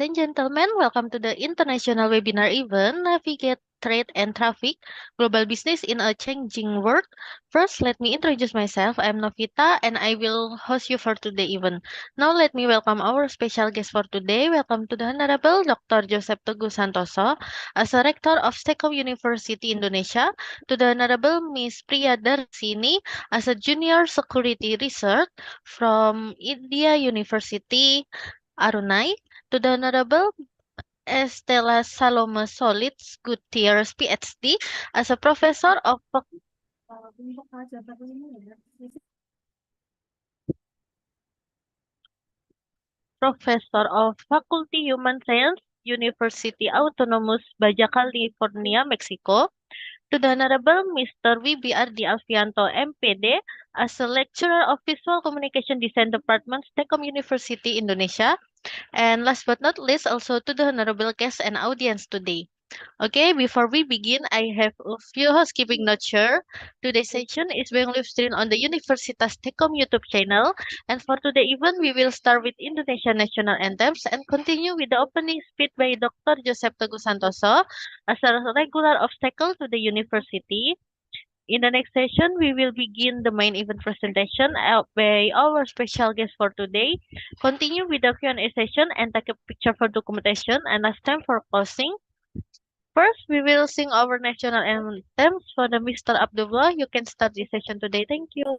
and gentlemen, welcome to the international webinar event Navigate Trade and Traffic Global Business in a Changing World. First, let me introduce myself. I'm Novita and I will host you for today's event. Now, let me welcome our special guest for today. Welcome to the Honorable Dr. Joseph Teguh Santoso, as a Rector of STEKOM University Indonesia, to the Honorable Miss Priyadharshini, as a Junior Security Research from India University, Arunai, to the Honorable Estela Salome Solis Gutierrez, PhD, as a Professor of Faculty Human Science, University Autonomous Baja California, Mexico, to the Honorable Mr. Wibi Alfianto, M.Pd, as a Lecturer of Visual Communication Design Department, STEKOM University, Indonesia, and last but not least, also to the honorable guests and audience today. Okay, before we begin, I have a few housekeeping notes here. Today's session is being live streamed on the Universitas Tekom YouTube channel. And for today event, we will start with Indonesian national anthems and continue with the opening speech by Dr. Joseph Teguh Santoso as a regular obstacle to the university. In the next session, we will begin the main event presentation by our special guest for today. Continue with the Q&A session and take a picture for documentation. And last time for closing. First, we will sing our national anthems for the Mr. Abdullah. You can start the session today. Thank you.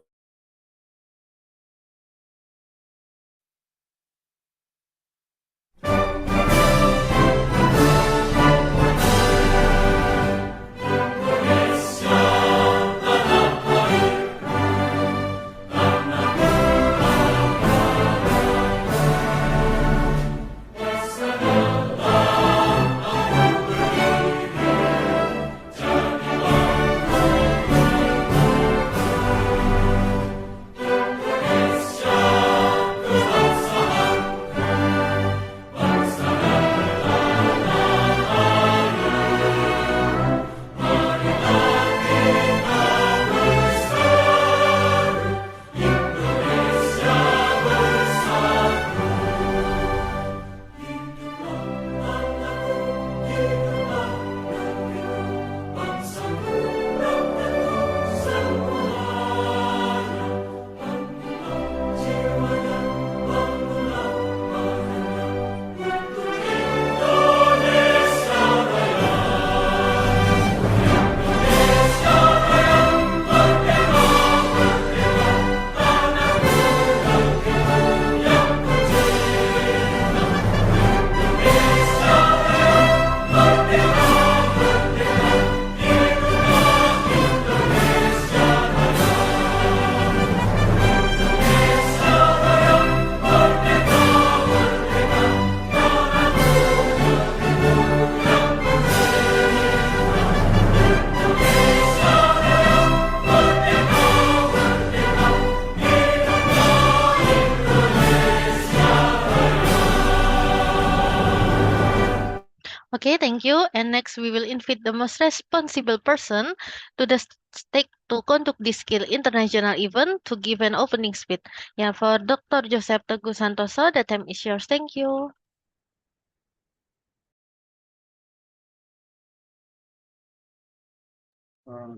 Okay, thank you. And next, we will invite the most responsible person to the stake to conduct this skill international event to give an opening speech. Yeah, for Dr. Joseph Teguh Santoso, the time is yours. Thank you.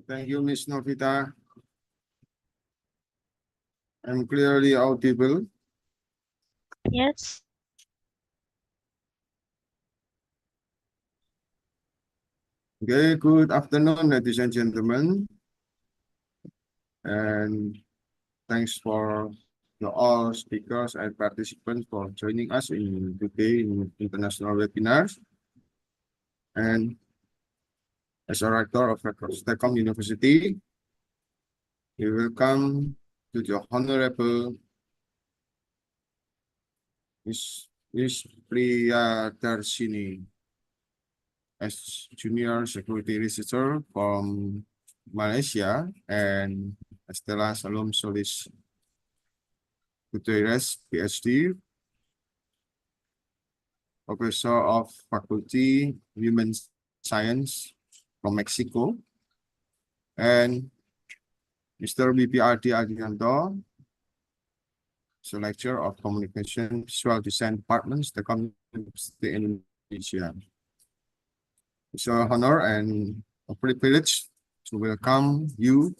Thank you, Ms. Novita. I'm clearly audible. Yes. Okay, good afternoon, ladies and gentlemen. And thanks for all speakers and participants for joining us in today in international webinars. And as a rector of STEKOM University, we welcome to the Honorable Miss Priyadharshini as Junior Security Researcher from Malaysia, and Estela Salome Solis Gutierrez, PhD, Professor of Faculty Human Science from Mexico, and Mr. Wibi Alfianto, So lecturer of Communication Visual Design Department, STEKOM Indonesia. It's an honor and a privilege to welcome you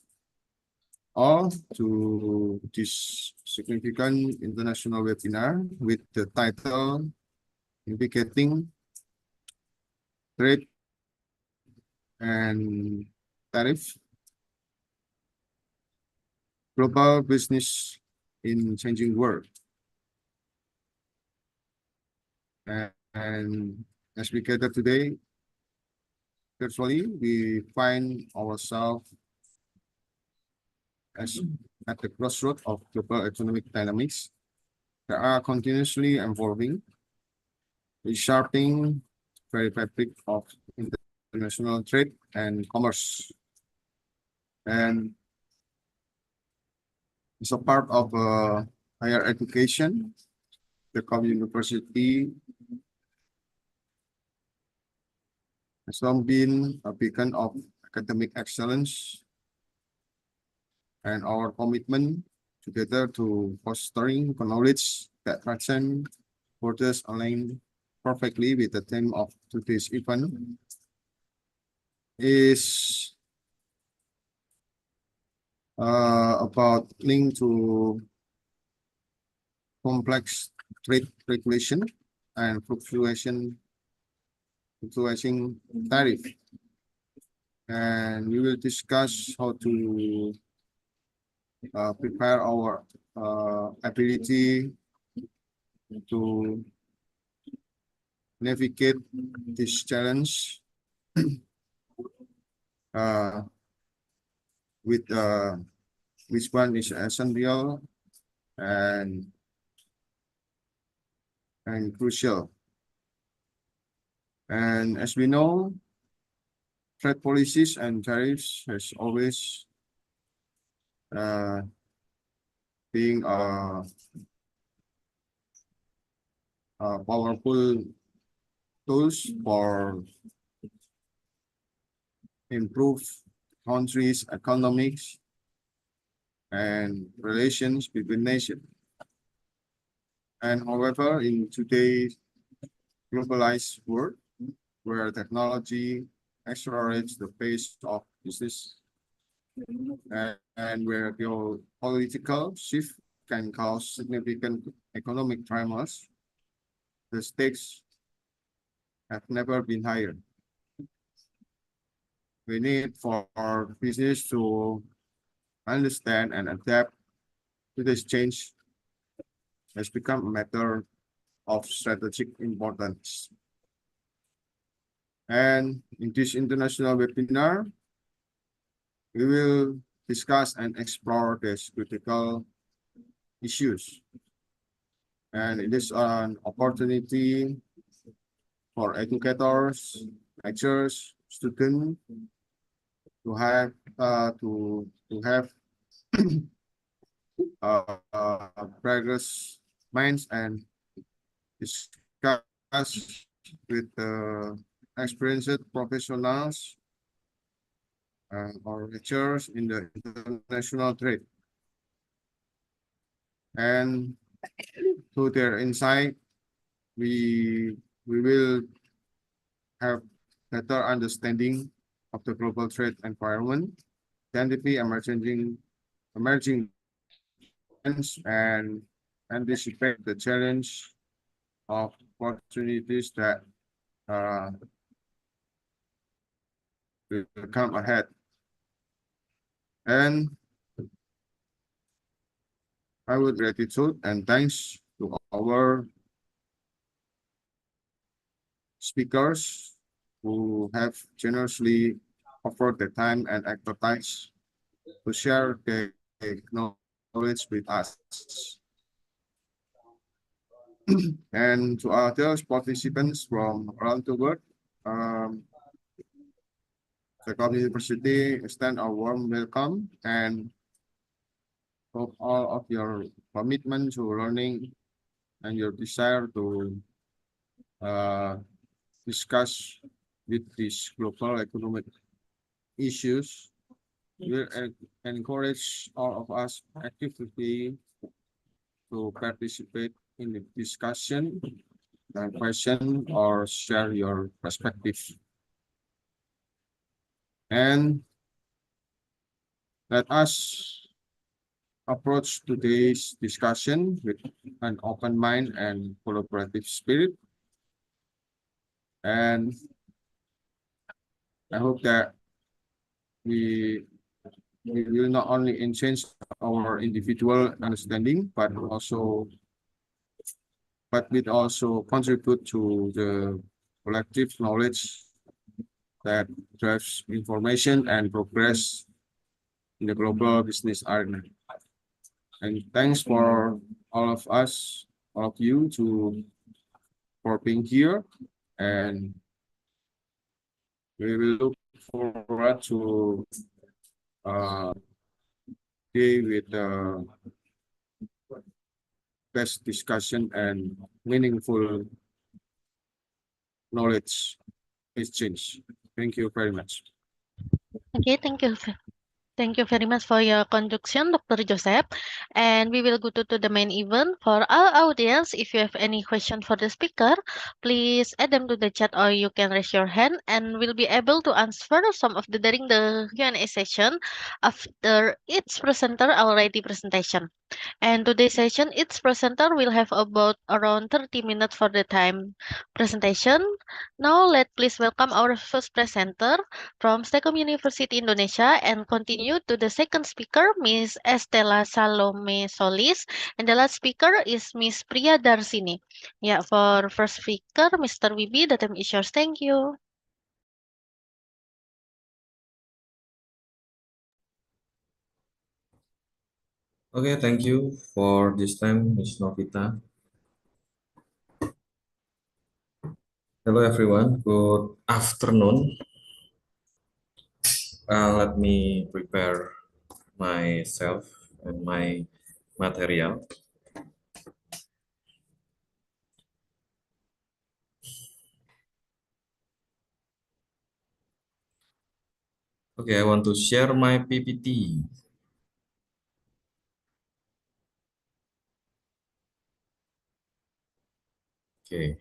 all to this significant international webinar with the title Navigating Trade and Tariff Global Business in Changing World. And as we gather today, virtually, we find ourselves as at the crossroads of global economic dynamics that are continuously evolving, reshaping very fabric of international trade and commerce. And as a part of higher education, the Com University has long been a beacon of academic excellence, and our commitment together to fostering knowledge that transcend borders align perfectly with the theme of today's event is about link to complex trade regulation and fluctuating tariff. And we will discuss how to prepare our ability to navigate this challenge with which one is essential and crucial. And as we know, trade policies and tariffs has always being powerful tools for improve countries' economics and relations between nations. And however, in today's globalized world, where technology accelerates the pace of business and where geopolitical shift can cause significant economic tremors, the stakes have never been higher. We need for our business to understand and adapt to this change has become a matter of strategic importance. And in this international webinar, we will discuss and explore these critical issues. And it is an opportunity for educators, lecturers, students to have progress minds and discuss with experienced professionals or lecturers in the international trade. And through their insight, we will have better understanding of the global trade environment, identify emerging trends, and anticipate the challenge of opportunities that will come ahead. And I would gratitude and thanks to our speakers who have generously offered their time and expertise to share their knowledge with us. And to other participants from around the world, STEKOM University extend a warm welcome and hope all of your commitment to learning and your desire to discuss with these global economic issues will encourage all of us actively to participate in the discussion and question or share your perspective. And let us approach today's discussion with an open mind and collaborative spirit. And I hope that we, we will not only enhance our individual understanding, but will also contribute to the collective knowledge that drives information and progress in the global business arena. And thanks for all of you for being here. And we will look forward to day with the best discussion and meaningful knowledge exchange. Thank you very much. Okay, thank you. Thank you very much for your conduction, Dr. Joseph. And we will go to the main event. For our audience, if you have any question for the speaker, please add them to the chat or you can raise your hand and we'll be able to answer some of the during the Q&A session after each presenter already presentation. And today's session, each presenter will have about around 30 minutes for the time presentation. Now, please welcome our first presenter from STEKOM University Indonesia and continue to the second speaker, Miss Estela Salome Solis. And the last speaker is Miss Priyadharshini. Yeah, for first speaker, Mr. Wibi, the time is yours. Thank you. Okay, thank you for this time, Ms. Novita. Hello, everyone. Good afternoon. Let me prepare myself and my material. Okay, I want to share my PPT. Okay.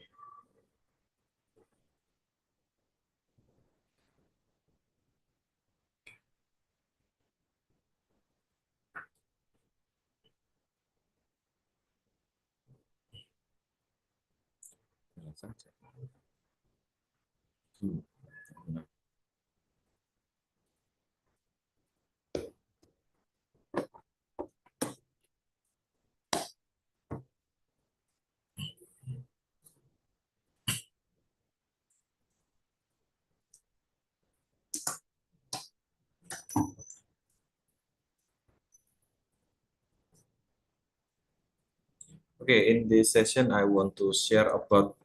Okay, in this session, I want to share about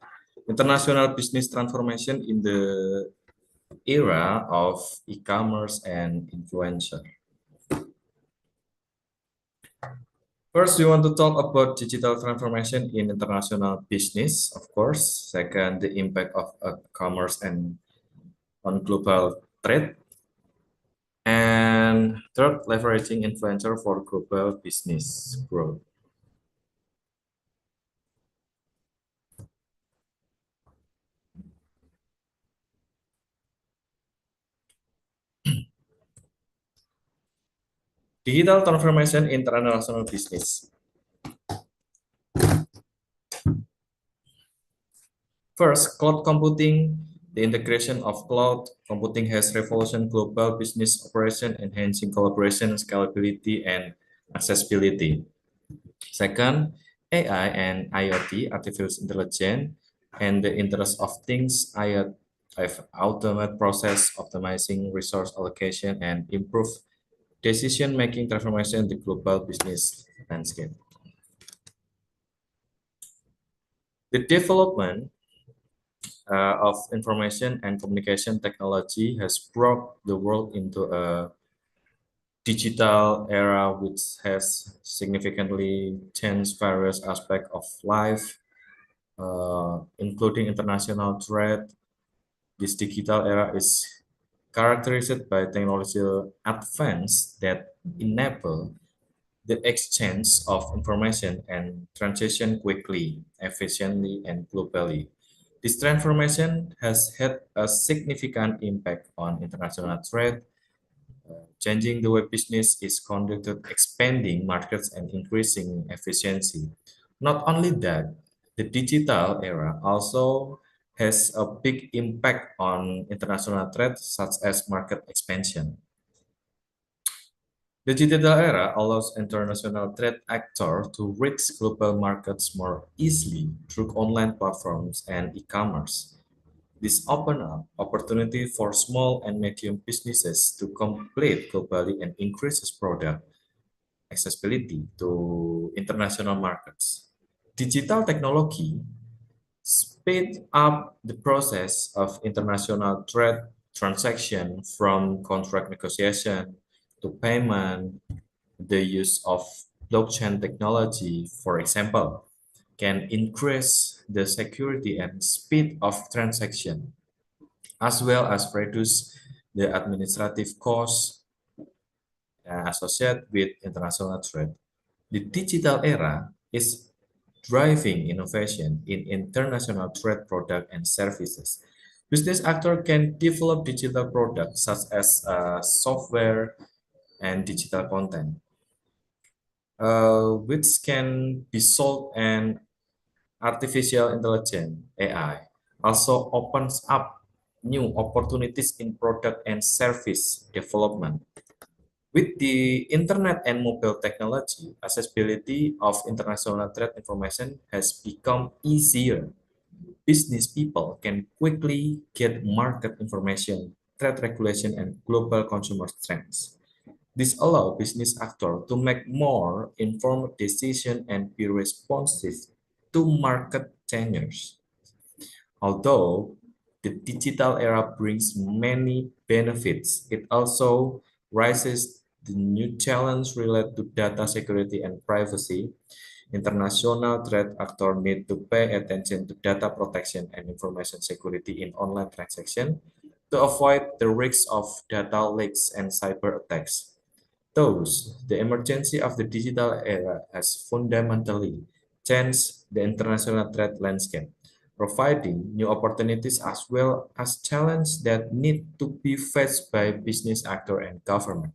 international business transformation in the era of e-commerce and influencer. First, we want to talk about digital transformation in international business, of course. Second, the impact of commerce and on global trade. And third, leveraging influencer for global business growth. Digital transformation in international business. First, cloud computing. The integration of cloud computing has revolutionized global business operation, enhancing collaboration, scalability, and accessibility. Second, AI and IoT, artificial intelligence, and the Internet of Things, IoT, automate process, optimizing resource allocation, and improve decision-making transformation in the global business landscape. The development of information and communication technology has brought the world into a digital era which has significantly changed various aspects of life, including international trade. This digital era is characterized by technological advance that enable the exchange of information and transition quickly, efficiently, and globally. This transformation has had a significant impact on international trade, changing the way business is conducted, expanding markets, and increasing efficiency. Not only that, the digital era also has a big impact on international trade, such as market expansion. The digital era allows international trade actors to reach global markets more easily through online platforms and e-commerce. This opens up opportunity for small and medium businesses to compete globally and increases product accessibility to international markets. Digital technology speed up the process of international trade transaction from contract negotiation to payment. The use of blockchain technology, for example, can increase the security and speed of transaction, as well as reduce the administrative costs associated with international trade. The digital era is driving innovation in international trade products and services. Business actors can develop digital products such as software and digital content, which can be sold, and artificial intelligence (AI) also opens up new opportunities in product and service development. With the internet and mobile technology, accessibility of international trade information has become easier. Business people can quickly get market information, trade regulation, and global consumer trends. This allows business actors to make more informed decisions and be responsive to market changes. Although the digital era brings many benefits, it also raises the new challenge related to data security and privacy. International trade actors need to pay attention to data protection and information security in online transactions to avoid the risks of data leaks and cyber attacks. Thus, the emergence of the digital era has fundamentally changed the international trade landscape, providing new opportunities as well as challenges that need to be faced by business actors and government.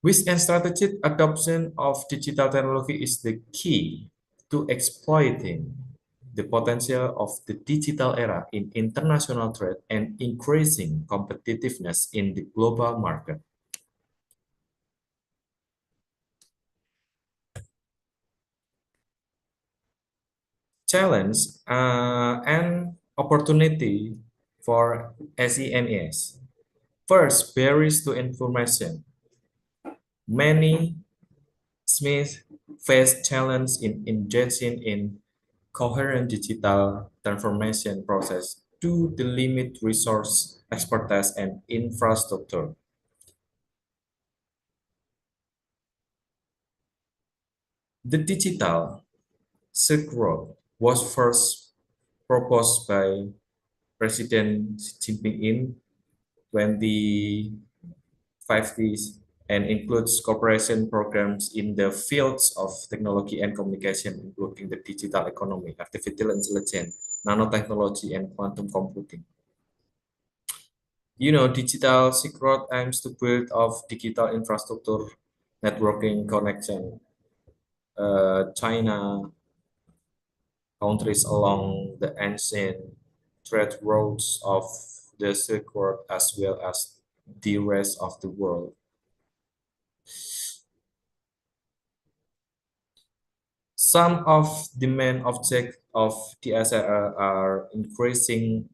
With and strategic adoption of digital technology is the key to exploiting the potential of the digital era in international trade and increasing competitiveness in the global market. Challenge and opportunity for SEMEs. First, barriers to information. Many SMEs face challenge in engaging in coherent digital transformation process due to limited resource, expertise, and infrastructure. The digital Silk Road was first proposed by President Xi Jinping in 2050 and includes cooperation programs in the fields of technology and communication, including the digital economy, artificial intelligence, nanotechnology, and quantum computing. Digital Silk Road aims to build of digital infrastructure, networking connection. China countries along the ancient trade routes of the Silk Road as well as the rest of the world. Some of the main objects of DSR are increasing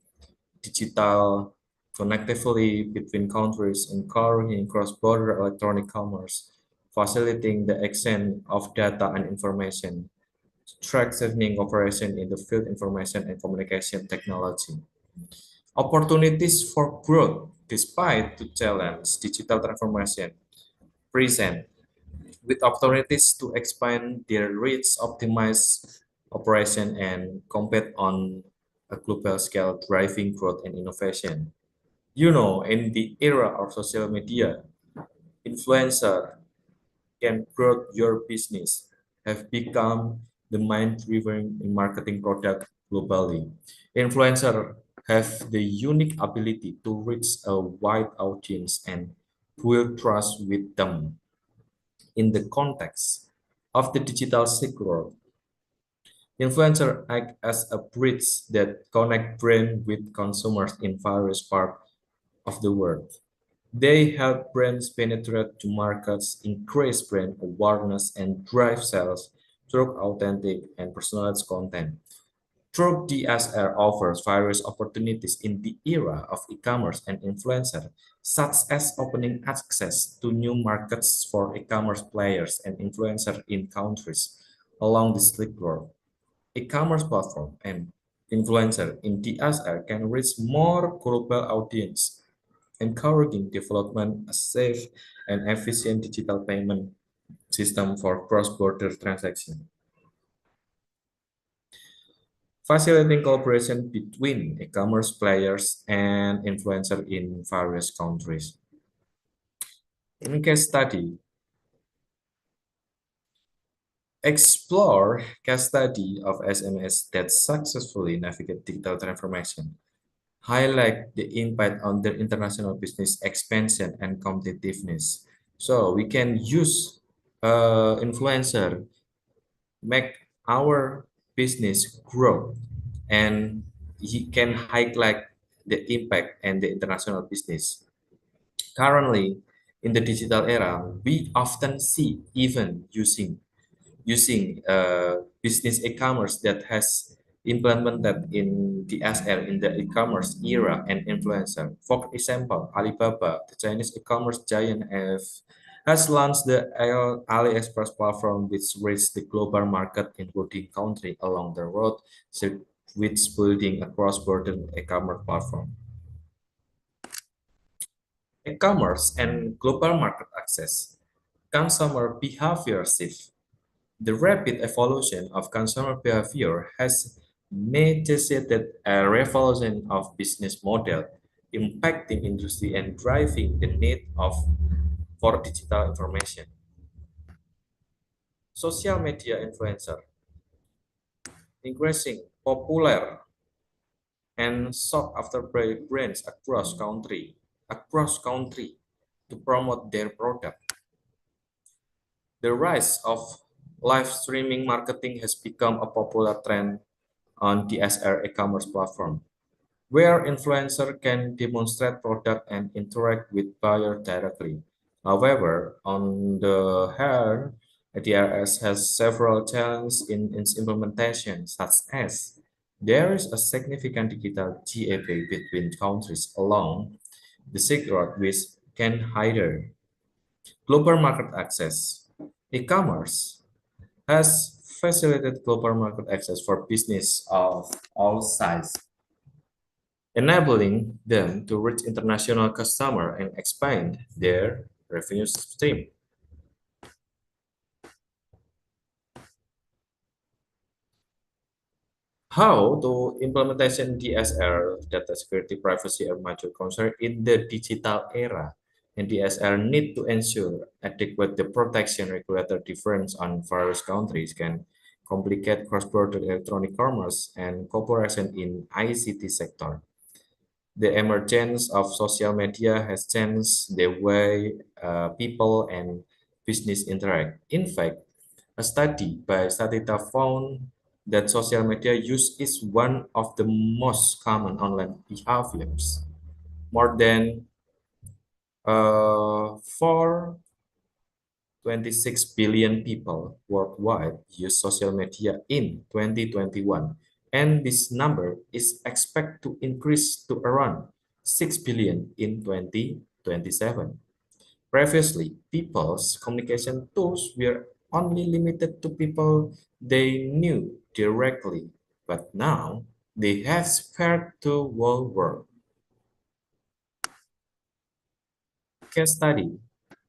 digital connectivity between countries, encouraging cross-border electronic commerce, facilitating the exchange of data and information, strengthening cooperation in the field information and communication technology. Opportunities for growth despite the challenge digital transformation present with opportunities to expand their reach, optimize operation, and compete on a global scale, driving growth and innovation. In the era of social media, influencer can grow your business have become the main driver in marketing product globally. Influencers have the unique ability to reach a wide audience and build trust with them. In the context of the digital sector, influencers act as a bridge that connect brand with consumers in various parts of the world. They help brands penetrate to markets, increase brand awareness, and drive sales through authentic and personalized content. Through DSR offers various opportunities in the era of e-commerce and influencer, such as opening access to new markets for e-commerce players and influencers in countries along the Silk Road. E-commerce platform and influencer in DSR can reach more global audience, encouraging development a safe and efficient digital payment system for cross-border transactions. Facilitating collaboration between e-commerce players and influencers in various countries. In case study, explore case study of SMS that successfully navigate digital transformation. Highlight the impact on their international business expansion and competitiveness. So we can use influencer make our business grow, and he can highlight the impact and the international business. Currently, in the digital era, we often see even using business e-commerce that has implemented in DSL in the e-commerce era and influencer. For example, Alibaba, the Chinese e-commerce giant, has launched the AliExpress platform, which reached the global market, including countries along the road, which building a cross-border e-commerce platform. E-commerce and global market access. Consumer behavior shift. The rapid evolution of consumer behavior has necessitated a revolution of business model, impacting industry and driving the need for digital information. Social media influencer, increasing popular and sought after by brands across country to promote their product. The rise of live streaming marketing has become a popular trend on DSR e-commerce platform, where influencers can demonstrate product and interact with buyer directly. However, on the hand, DRS has several challenges in its implementation, such as there is a significant digital gap between countries along the Silk Road, which can hinder global market access. E-commerce has facilitated global market access for business of all sizes, enabling them to reach international customers and expand their revenue stream. How to implementation DSR, data security, privacy are major concern in the digital era, and DSR need to ensure adequate the protection. Regulator difference on various countries can complicate cross-border electronic commerce and cooperation in ICT sector. The emergence of social media has changed the way people and business interact. In fact, a study by Statista found that social media use is one of the most common online behaviors. More than 426 billion people worldwide use social media in 2021, and this number is expected to increase to around 6 billion in 2027. Previously, people's communication tools were only limited to people they knew directly, but now they have spread to whole world. Case study: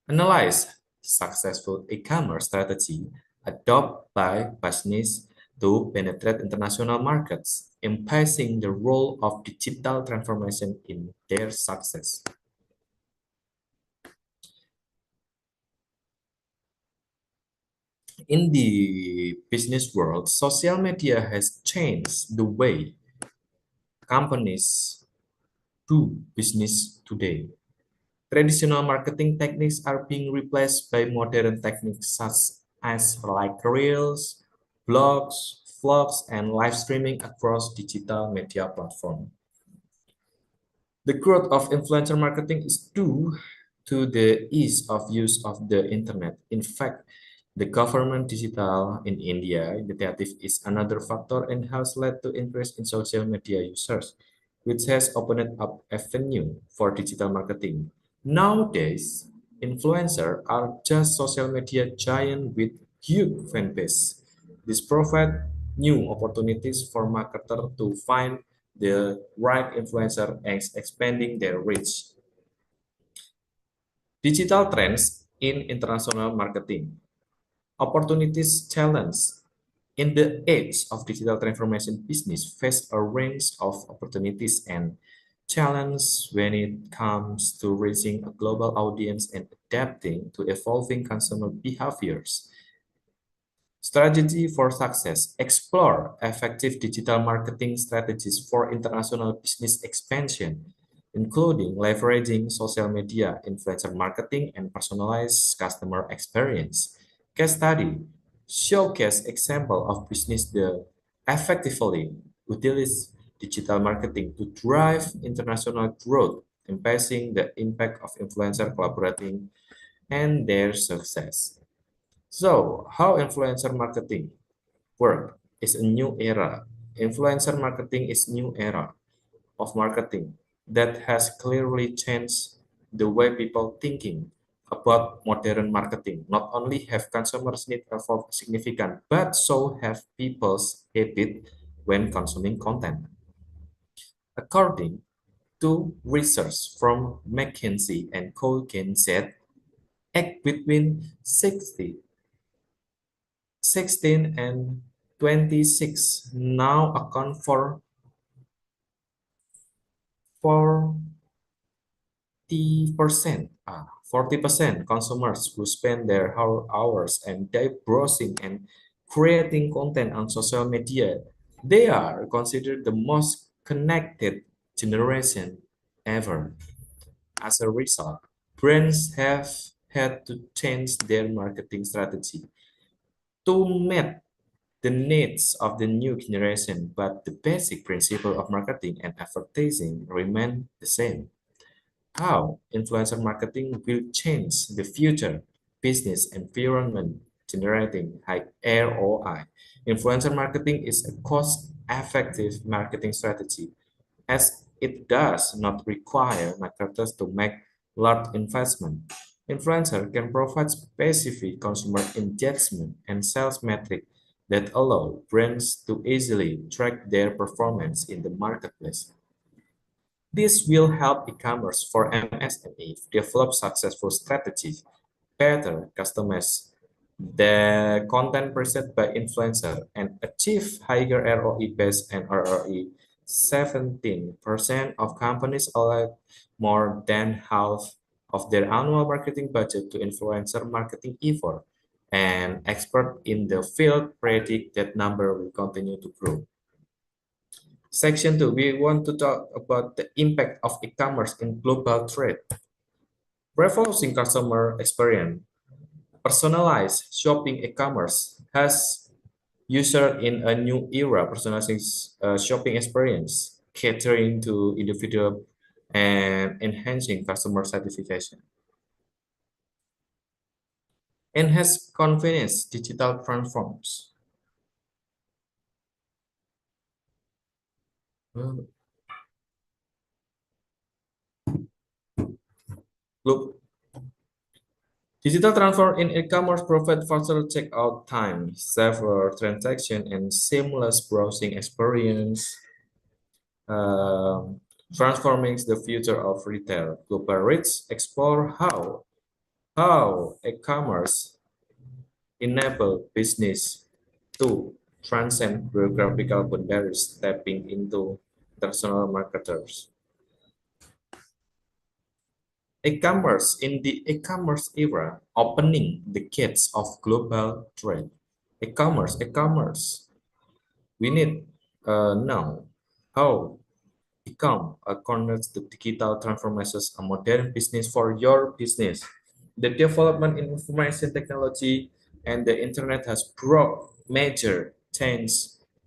analyze successful e-commerce strategy adopted by business to penetrate international markets, emphasizing the role of digital transformation in their success. In the business world, social media has changed the way companies do business today. Traditional marketing techniques are being replaced by modern techniques such as like reels, blogs, vlogs, and live streaming across digital media platforms. The growth of influencer marketing is due to the ease of use of the internet. In fact, the government digital in India initiative is another factor and has led to increase in social media users, which has opened up avenue for digital marketing. Nowadays, influencers are just social media giant with huge fan base. This provides new opportunities for marketers to find the right influencer and expanding their reach. Digital trends in international marketing. Opportunities challenge. In the age of digital transformation, business face a range of opportunities and challenges when it comes to reaching a global audience and adapting to evolving consumer behaviors. Strategy for success. Explore effective digital marketing strategies for international business expansion, including leveraging social media, influencer marketing, and personalized customer experience. Case study. Showcase example of business that effectively utilize digital marketing to drive international growth, emphasizing the impact of influencer collaborating and their success. So, how influencer marketing work is a new era. Influencer marketing is new era of marketing that has clearly changed the way people thinking about modern marketing. Not only have consumers need evolved significant, but so have people's habit when consuming content. According to research from McKinsey and Co. said, act between 16 and 26 now account for 40% consumers who spend their hours and day browsing and creating content on social media. They are considered the most connected generation ever. As a result, brands have had to change their marketing strategy to meet the needs of the new generation, but the basic principle of marketing and advertising remain the same. How influencer marketing will change the future business environment, generating high ROI. Influencer marketing is a cost-effective marketing strategy as it does not require marketers to make large investment. Influencer can provide specific consumer engagement and sales metrics that allow brands to easily track their performance in the marketplace. This will help e-commerce for MSME develop successful strategies, better customize the content preset by influencer, and achieve higher ROI based on ROI. 17% of companies allot more than half of their annual marketing budget to influencer marketing effort, and experts in the field predict that number will continue to grow. Section 2, we want to talk about the impact of e-commerce in global trade. Revolutioning customer experience. Personalized shopping e-commerce has ushered in a new era, personalizing shopping experience, catering to individual and enhancing customer satisfaction. Enhance convenience, digital transforms. Look, digital transform in e-commerce provide faster checkout time, safer transaction, and seamless browsing experience, transforming the future of retail. Global Reach explore how e-commerce enable business to transcend geographical boundaries, tapping into international marketers. E-commerce in the e-commerce era, opening the gates of global trade. E-commerce. We need know how become a corner to digital transformations a modern business for your business. The development in information technology and the internet has brought major change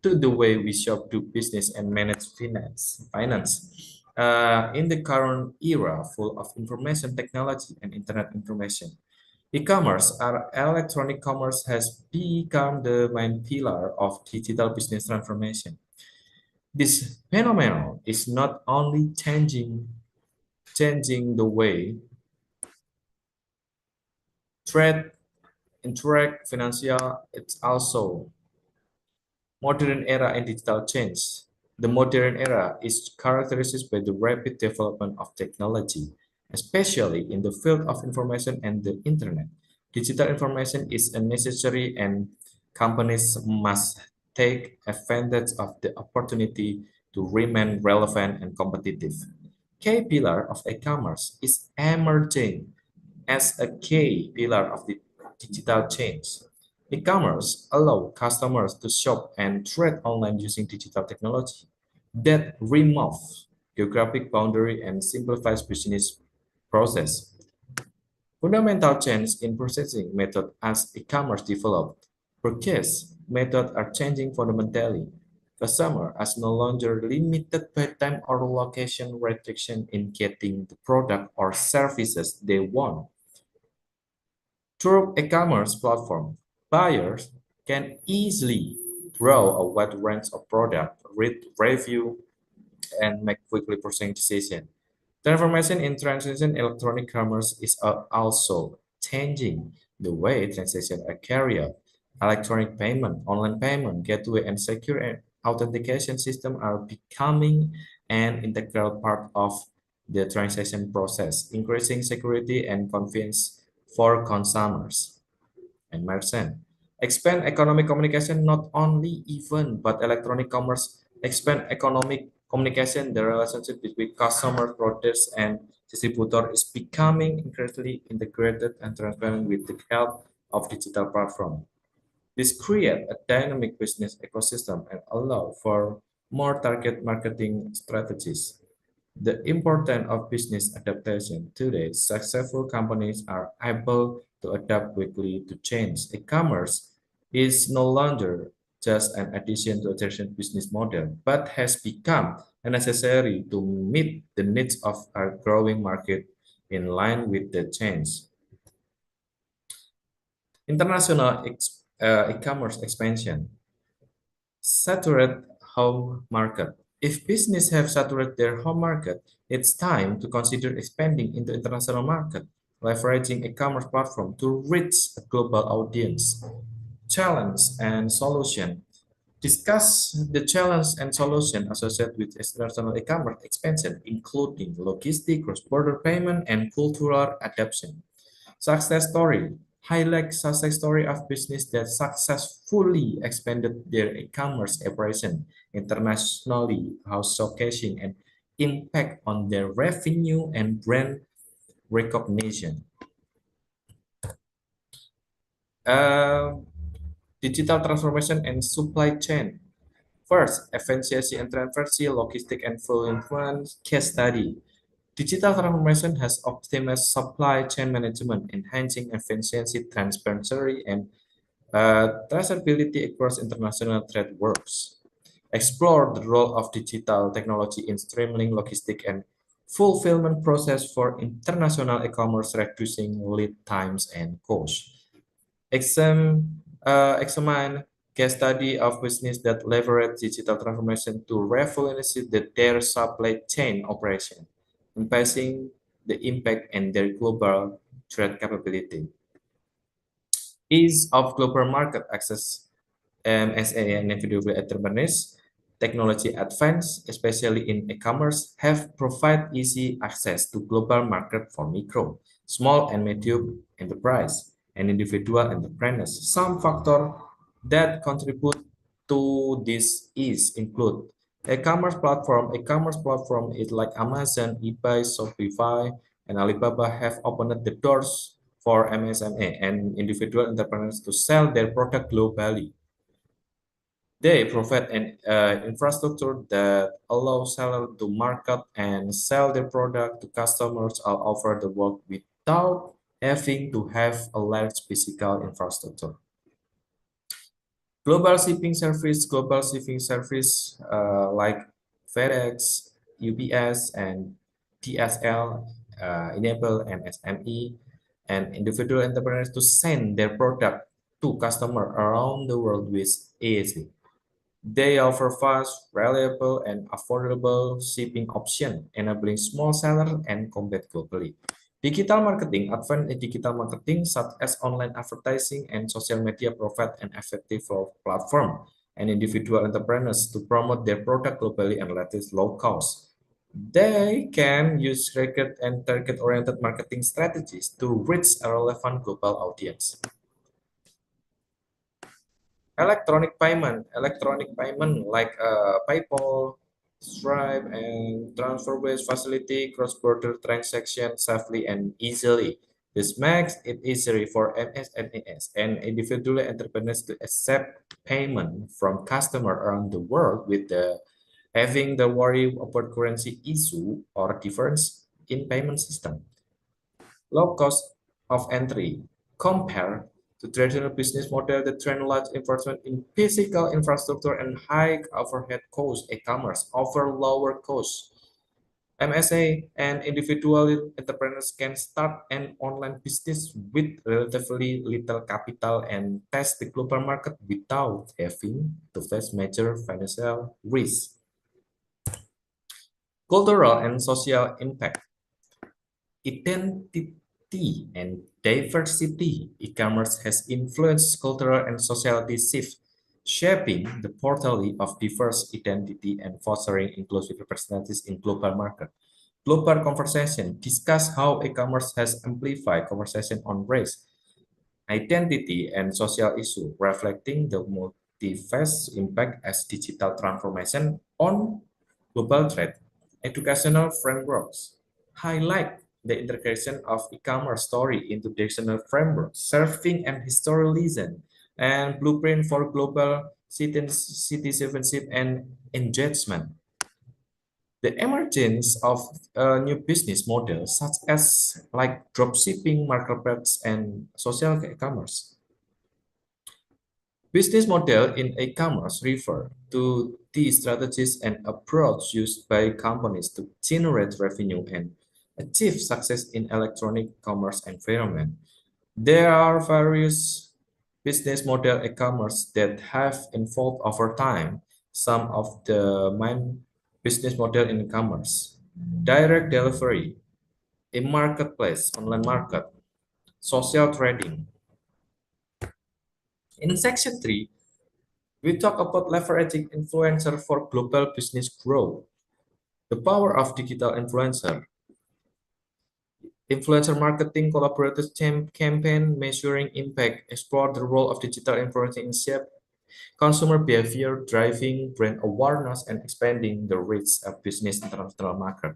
to the way we shop, do business, and manage finance. In the current era full of information technology and internet information, e-commerce or electronic commerce has become the main pillar of digital business transformation. This phenomenon is not only changing the way trade, interact, financial, it's also modern era and digital change. The modern era is characterized by the rapid development of technology, especially in the field of information and the internet. Digital information is a necessary and companies must take advantage of the opportunity to remain relevant and competitive. Key pillar of e-commerce is emerging as a key pillar of the digital change. E-commerce allows customers to shop and trade online using digital technology that removes geographic boundary and simplifies business process. Fundamental change in processing method as e-commerce developed. Purchase methods are changing fundamentally. Customers are no longer limited by time or location restriction in getting the product or services they want. Through e-commerce platform, buyers can easily browse a wide range of products, read review, and make quickly purchasing decisions. Transformation in transaction electronic commerce is also changing the way transactions are carried out. Electronic payment, online payment, gateway, and secure authentication system are becoming an integral part of the transaction process, increasing security and convenience for consumers and merchants. Expand economic communication not only event but electronic commerce expand economic communication. The relationship between customer, producers, and distributor is becoming increasingly integrated and transparent with the help of digital platform. This creates a dynamic business ecosystem and allow for more target marketing strategies. The importance of business adaptation today, successful companies are able to adapt quickly to change. E-commerce is no longer just an addition to a traditional business model, but has become necessary to meet the needs of our growing market in line with the change. International e-commerce expansion. Saturate home market. If business have saturated their home market, it's time to consider expanding into international market, leveraging e-commerce platform to reach a global audience. Challenge and solution. Discuss the challenge and solution associated with international e-commerce expansion, including logistic, cross-border payment, and cultural adoption. Success story. Highlight success story of business that successfully expanded their e-commerce operation internationally, how showcasing and impact on their revenue and brand recognition. Digital transformation and supply chain. First, efficiency and transparency, logistic and fulfillment case study. Digital transformation has optimized supply chain management, enhancing efficiency, transparency, and traceability across international trade works. Explore the role of digital technology in streamlining logistic and fulfillment process for international e-commerce, reducing lead times and costs. Examine case study of business that leverage digital transformation to revolutionize their supply chain operation, emphasizing the impact and their global trade capability. Ease of global market access as an individual entrepreneurs, technology advance, especially in e-commerce, have provide easy access to global market for micro, small and medium enterprise and individual entrepreneurs. Some factors that contribute to this is include e-commerce platform. E-commerce platform is like Amazon, eBay, Shopify, and Alibaba have opened the doors for MSME and individual entrepreneurs to sell their product globally. They provide an infrastructure that allows sellers to market and sell their product to customers all over the world without having to have a large physical infrastructure. Global shipping service like FedEx, UPS, and DSL enable MSME and individual entrepreneurs to send their product to customers around the world with easy. They offer fast, reliable, and affordable shipping options, enabling small sellers and compete globally. Digital marketing, advanced digital marketing such as online advertising and social media provide an effective platform and individual entrepreneurs to promote their product globally and at low cost. They can use record and target-oriented marketing strategies to reach a relevant global audience. Electronic payment like PayPal, Stripe, and TransferWise facility cross-border transactions safely and easily. This makes it easier for MSMEs and individual entrepreneurs to accept payment from customers around the world without having the worry about currency issue or difference in payment system. Low cost of entry compared to traditional business model that train large investment in physical infrastructure and high overhead costs. E-commerce offer lower costs. MSA and individual entrepreneurs can start an online business with relatively little capital and test the global market without having to face major financial risks. Cultural and social impact. Identity and diversity. E-commerce has influenced cultural and society shift, shaping the portfolio of diverse identity and fostering inclusive representatives in global market. Global conversation discuss how e-commerce has amplified conversation on race, identity, and social issue, reflecting the multifaceted impact as digital transformation on global trade. Educational frameworks highlight the integration of e-commerce story into dictionary framework, serving an historical lesson and blueprint for global citizenship and engagement. The emergence of new business models such as like dropshipping, marketplace, and social e-commerce. Business model in e-commerce refer to the strategies and approach used by companies to generate revenue and achieve success in electronic commerce environment. There are various business model e-commerce that have evolved over time. Some of the main business model in e-commerce: direct delivery, a marketplace, online market, social trading. In section 3, we talk about leveraging influencer for global business growth. The power of digital influencer. Influencer marketing collaborative campaign measuring impact, explore the role of digital influencing in shape consumer behavior, driving brand awareness, and expanding the reach of business international market.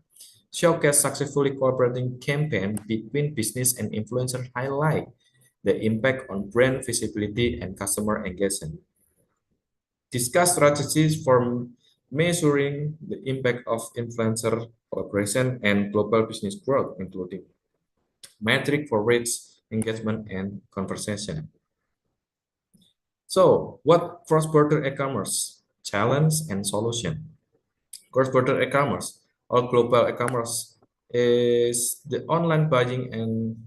Showcase successfully cooperating campaign between business and influencer highlight the impact on brand visibility and customer engagement. Discuss strategies for measuring the impact of influencer collaboration and global business growth, including metric for reach, engagement, and conversation. So, what cross-border e-commerce? Challenge and solution. Cross-border e-commerce or global e-commerce is the online buying and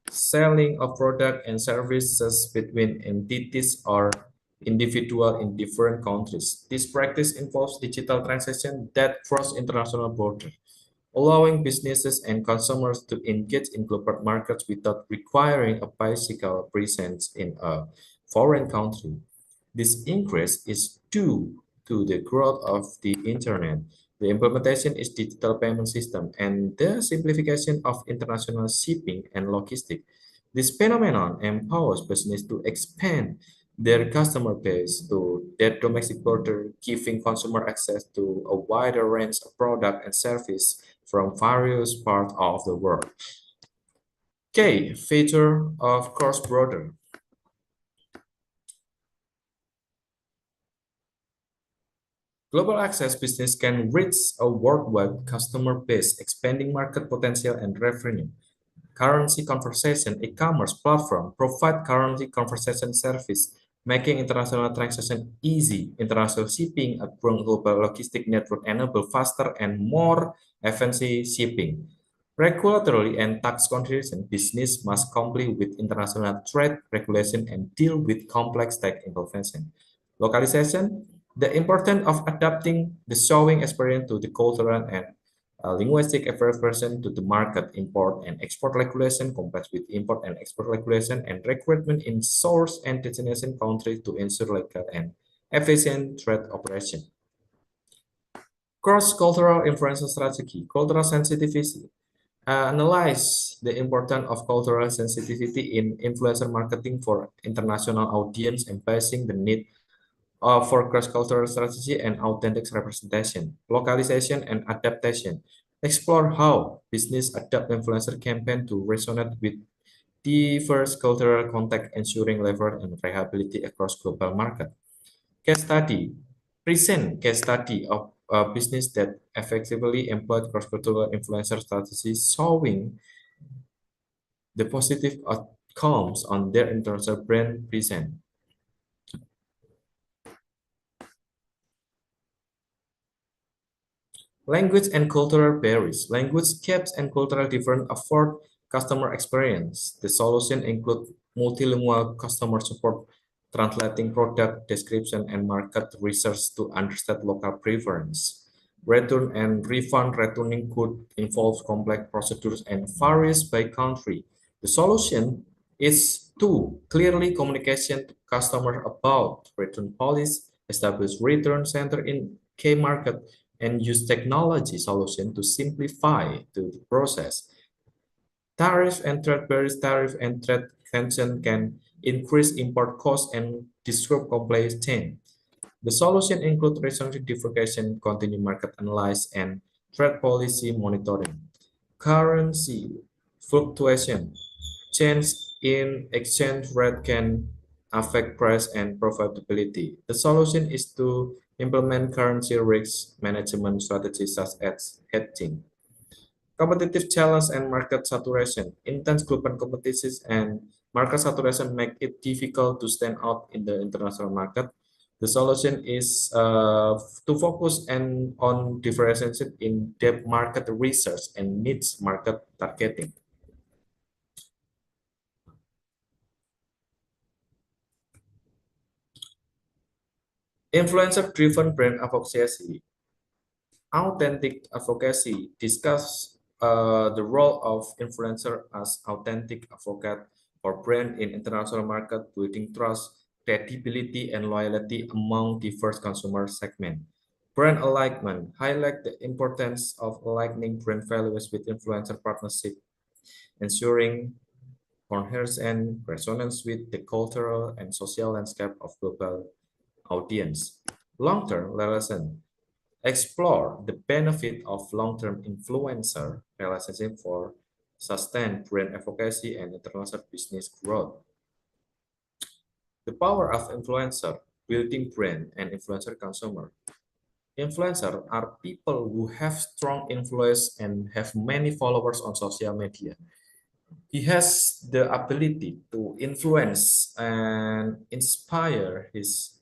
selling of product and services between entities or individual in different countries. This practice involves digital transaction that cross international borders, allowing businesses and consumers to engage in global markets without requiring a physical presence in a foreign country. This increase is due to the growth of the internet, the implementation is digital payment system, and the simplification of international shipping and logistics. This phenomenon empowers business to expand their customer base to their domestic border, giving consumer access to a wider range of product and service from various parts of the world. K, feature of cross-border. Global access business can reach a worldwide customer base, expanding market potential and revenue. Currency conversation e-commerce platform provide currency conversation service, making international transaction easy. International shipping, a global logistic network enable faster and more efficient shipping. Regulatory and tax consideration, business must comply with international trade regulation and deal with complex tax information. Localization, the importance of adapting the showing experience to the cultural and linguistic version to the market, import and export regulation, complex with import and export regulation, and requirement in source and destination countries to ensure legal and efficient trade operation. Cross-cultural influence strategy, cultural sensitivity. Analyze the importance of cultural sensitivity in influencer marketing for international audience, emphasizing the need for cross-cultural strategy and authentic representation, localization and adaptation. Explore how business adapt influencer campaign to resonate with diverse cultural context, ensuring leverage and reliability across global market. Case study. Present case study of a business that effectively employed cross-cultural influencer strategies, showing the positive outcomes on their international brand presence. Language and cultural barriers. Language gaps and cultural difference afford customer experience. The solution include multilingual customer support, translating product description and market research to understand local preference. Return and refund returning could involve complex procedures and varies by country. The solution is to clearly communication to customer about return policy, establish return center in key market, and use technology solution to simplify the process. Tariff and trade barriers, tariff and trade tension can increase import costs and disrupt supply chain. The solution include regional diversification, continued market analysis, and trade policy monitoring. Currency fluctuation, change in exchange rate can affect price and profitability. The solution is to implement currency risk management strategies such as hedging. Competitive challenge and market saturation. Intense global competition and market saturation make it difficult to stand out in the international market. The solution is to focus on differentiation in depth market research and niche market targeting. Influencer-driven brand advocacy. Authentic advocacy discuss the role of influencer as authentic advocate for brand in international market, building trust, credibility, and loyalty among diverse consumer segment. Brand alignment highlight the importance of aligning brand values with influencer partnership, ensuring coherence and resonance with the cultural and social landscape of global audience. Long-term relation. Explore the benefit of long-term influencer relationship for sustained brand advocacy and international business growth. The power of influencer, building brand and influencer consumer. Influencers are people who have strong influence and have many followers on social media. He has the ability to influence and inspire his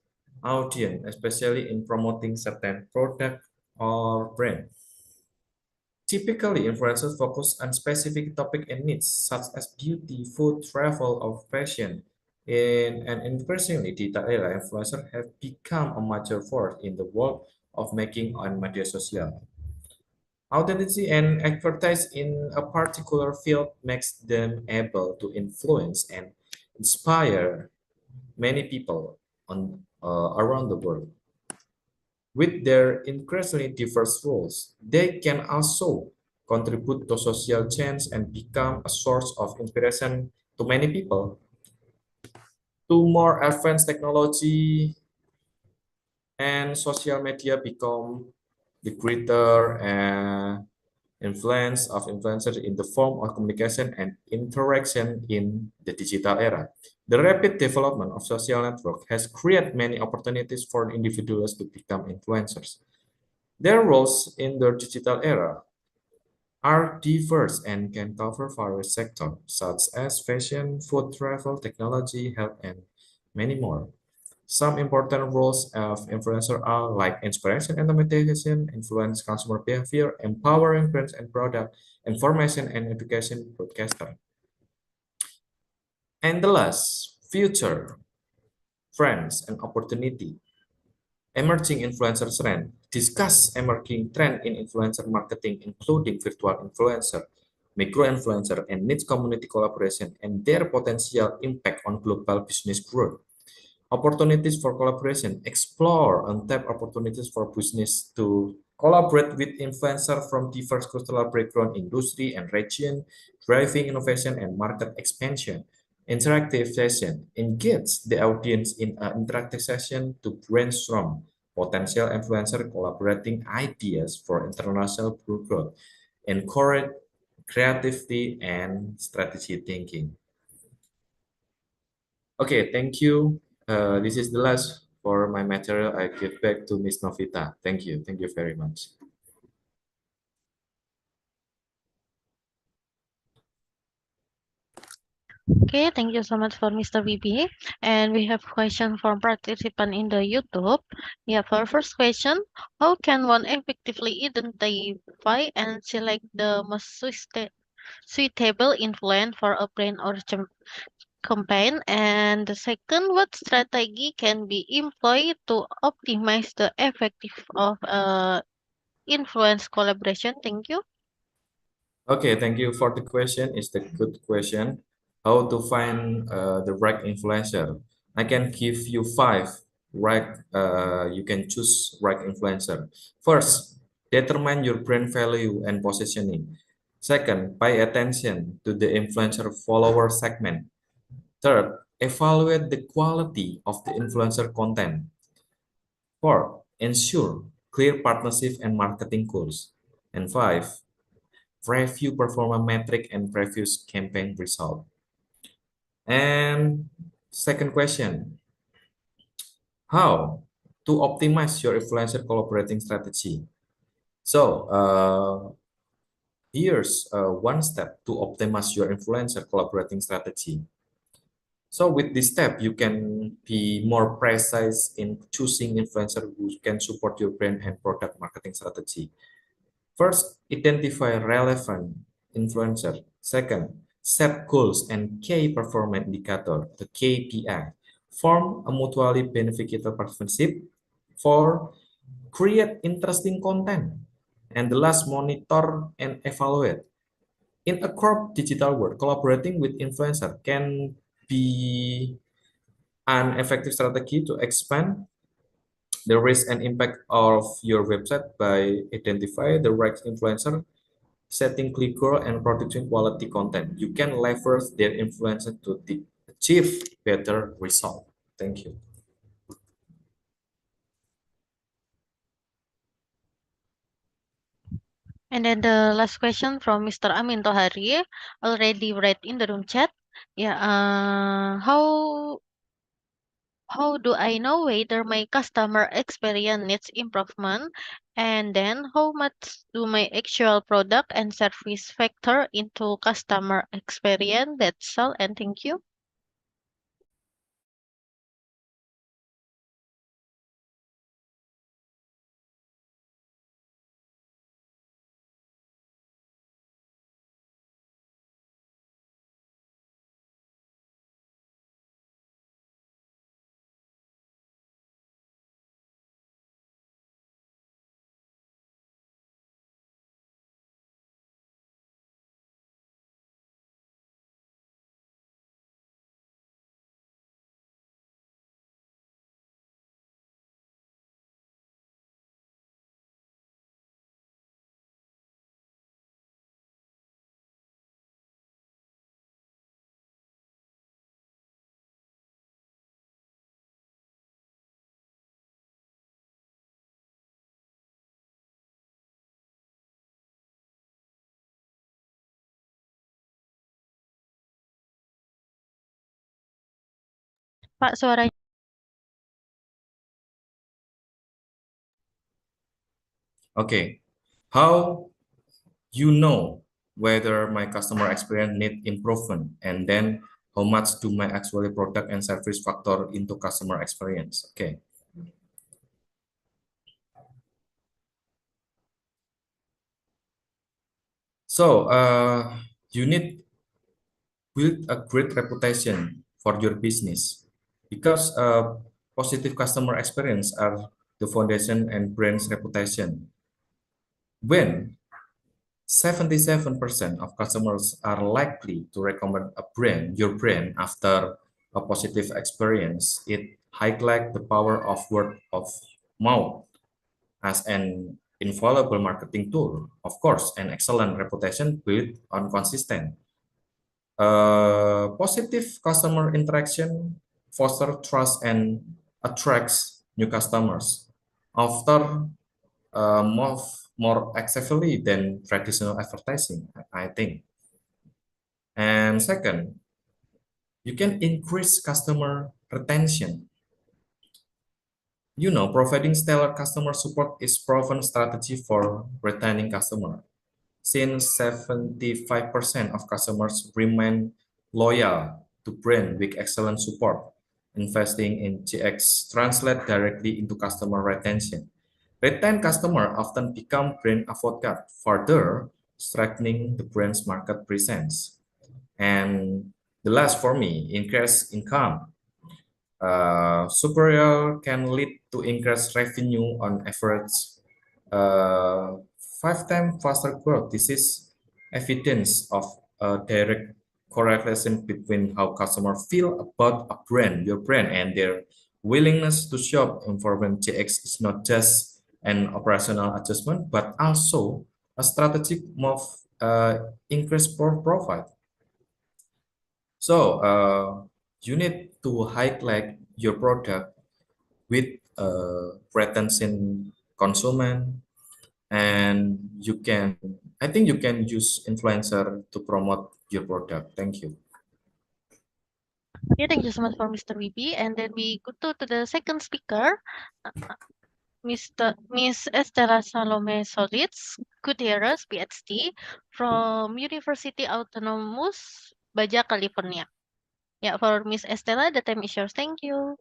audience, especially in promoting certain product or brand. Typically, influencers focus on specific topic and needs, such as beauty, food, travel, or fashion. In an increasingly detailed era, influencers have become a major force in the world of making on media social. Authenticity and expertise in a particular field makes them able to influence and inspire many people around the world. With their increasingly diverse roles, they can also contribute to social change and become a source of inspiration to many people. To more advanced technology and social media become the greater influence of influencers in the form of communication and interaction in the digital era. The rapid development of social network has created many opportunities for individuals to become influencers. Their roles in the digital era are diverse and can cover various sectors such as fashion, food, travel, technology, health, and many more. Some important roles of influencer are like inspiration and motivation, influence consumer behavior, empowering brands and product, information and education broadcaster. And the last, future, trends and opportunity. Emerging influencer trend. Discuss emerging trend in influencer marketing, including virtual influencer, micro-influencer, and niche community collaboration, and their potential impact on global business growth. Opportunities for collaboration. Explore untapped opportunities for business to collaborate with influencers from diverse cultural background, industry, and region, driving innovation and market expansion. Interactive session. Engage the audience in an interactive session to brainstorm potential influencer collaborating ideas for international growth. Encourage creativity and strategy thinking. Okay, thank you. This is the last for my material. I give back to Miss Novita. Thank you. Thank you very much. Okay, thank you so much for Mr. VB. And we have question from participant in the YouTube. Yeah, for first question, how can one effectively identify and select the most suitable influence for a brand or campaign? And the second, what strategy can be employed to optimize the effective of influence collaboration? Thank you. Okay, thank you for the question. It's a good question. How to find the right influencer? I can give you five right. You can choose right influencer. First, determine your brand value and positioning. Second, pay attention to the influencer follower segment. Third, evaluate the quality of the influencer content. Fourth, ensure clear partnership and marketing goals. And five, review performance metric and previous campaign result. And second question, how to optimize your influencer collaborating strategy? So here's one step to optimize your influencer collaborating strategy. So with this step, you can be more precise in choosing influencer who can support your brand and product marketing strategy. First, identify relevant influencer. Second, set goals and key performance indicator, the KPI. Form a mutually beneficial partnership. Four, create interesting content. And the last, monitor and evaluate. In a corp digital world, collaborating with influencer can be an effective strategy to expand the risk and impact of your website by identify the right influencer, setting clear goal, and producing quality content. You can leverage their influence to achieve better result. Thank you. And then the last question from Mr. Amin Tohari, already read in the room chat. Yeah, how do I know whether my customer experience needs improvement? And then how much do my actual product and service factor into customer experience? That's all, and thank you. Pak, suaranya. Okay, how you know whether my customer experience need improvement, and then how much do my actually product and service factor into customer experience? Okay. So you need build a great reputation for your business, because positive customer experience are the foundation and brand's reputation. When 77% of customers are likely to recommend your brand after a positive experience, it highlights the power of word of mouth as an invaluable marketing tool. Of course, an excellent reputation built on consistent positive customer interaction foster trust and attracts new customers after more actively than traditional advertising, I think. And second, you can increase customer retention. Providing stellar customer support is proven strategy for retaining customer. Since 75% of customers remain loyal to brand with excellent support, investing in GX translate directly into customer retention. Retained customer often become brand advocate, further strengthening the brand's market presence. And the last for me, increase income. Superior can lead to increased revenue on average, uh, 5 times faster growth. This is evidence of a direct correlation between how customers feel about a brand, your brand, and their willingness to shop. Information GX is not just an operational adjustment, but also a strategic move, increase profit. So you need to highlight your product with retention consumer, and I think you can use influencer to promote your product. Thank you. Yeah, thank you so much for Mr. Wibi. And then we go to the second speaker, Miss Estela Salome Solis, Gutierrez, PhD, from University Autonomous Baja California. Yeah, for Miss Estela, the time is yours. Thank you.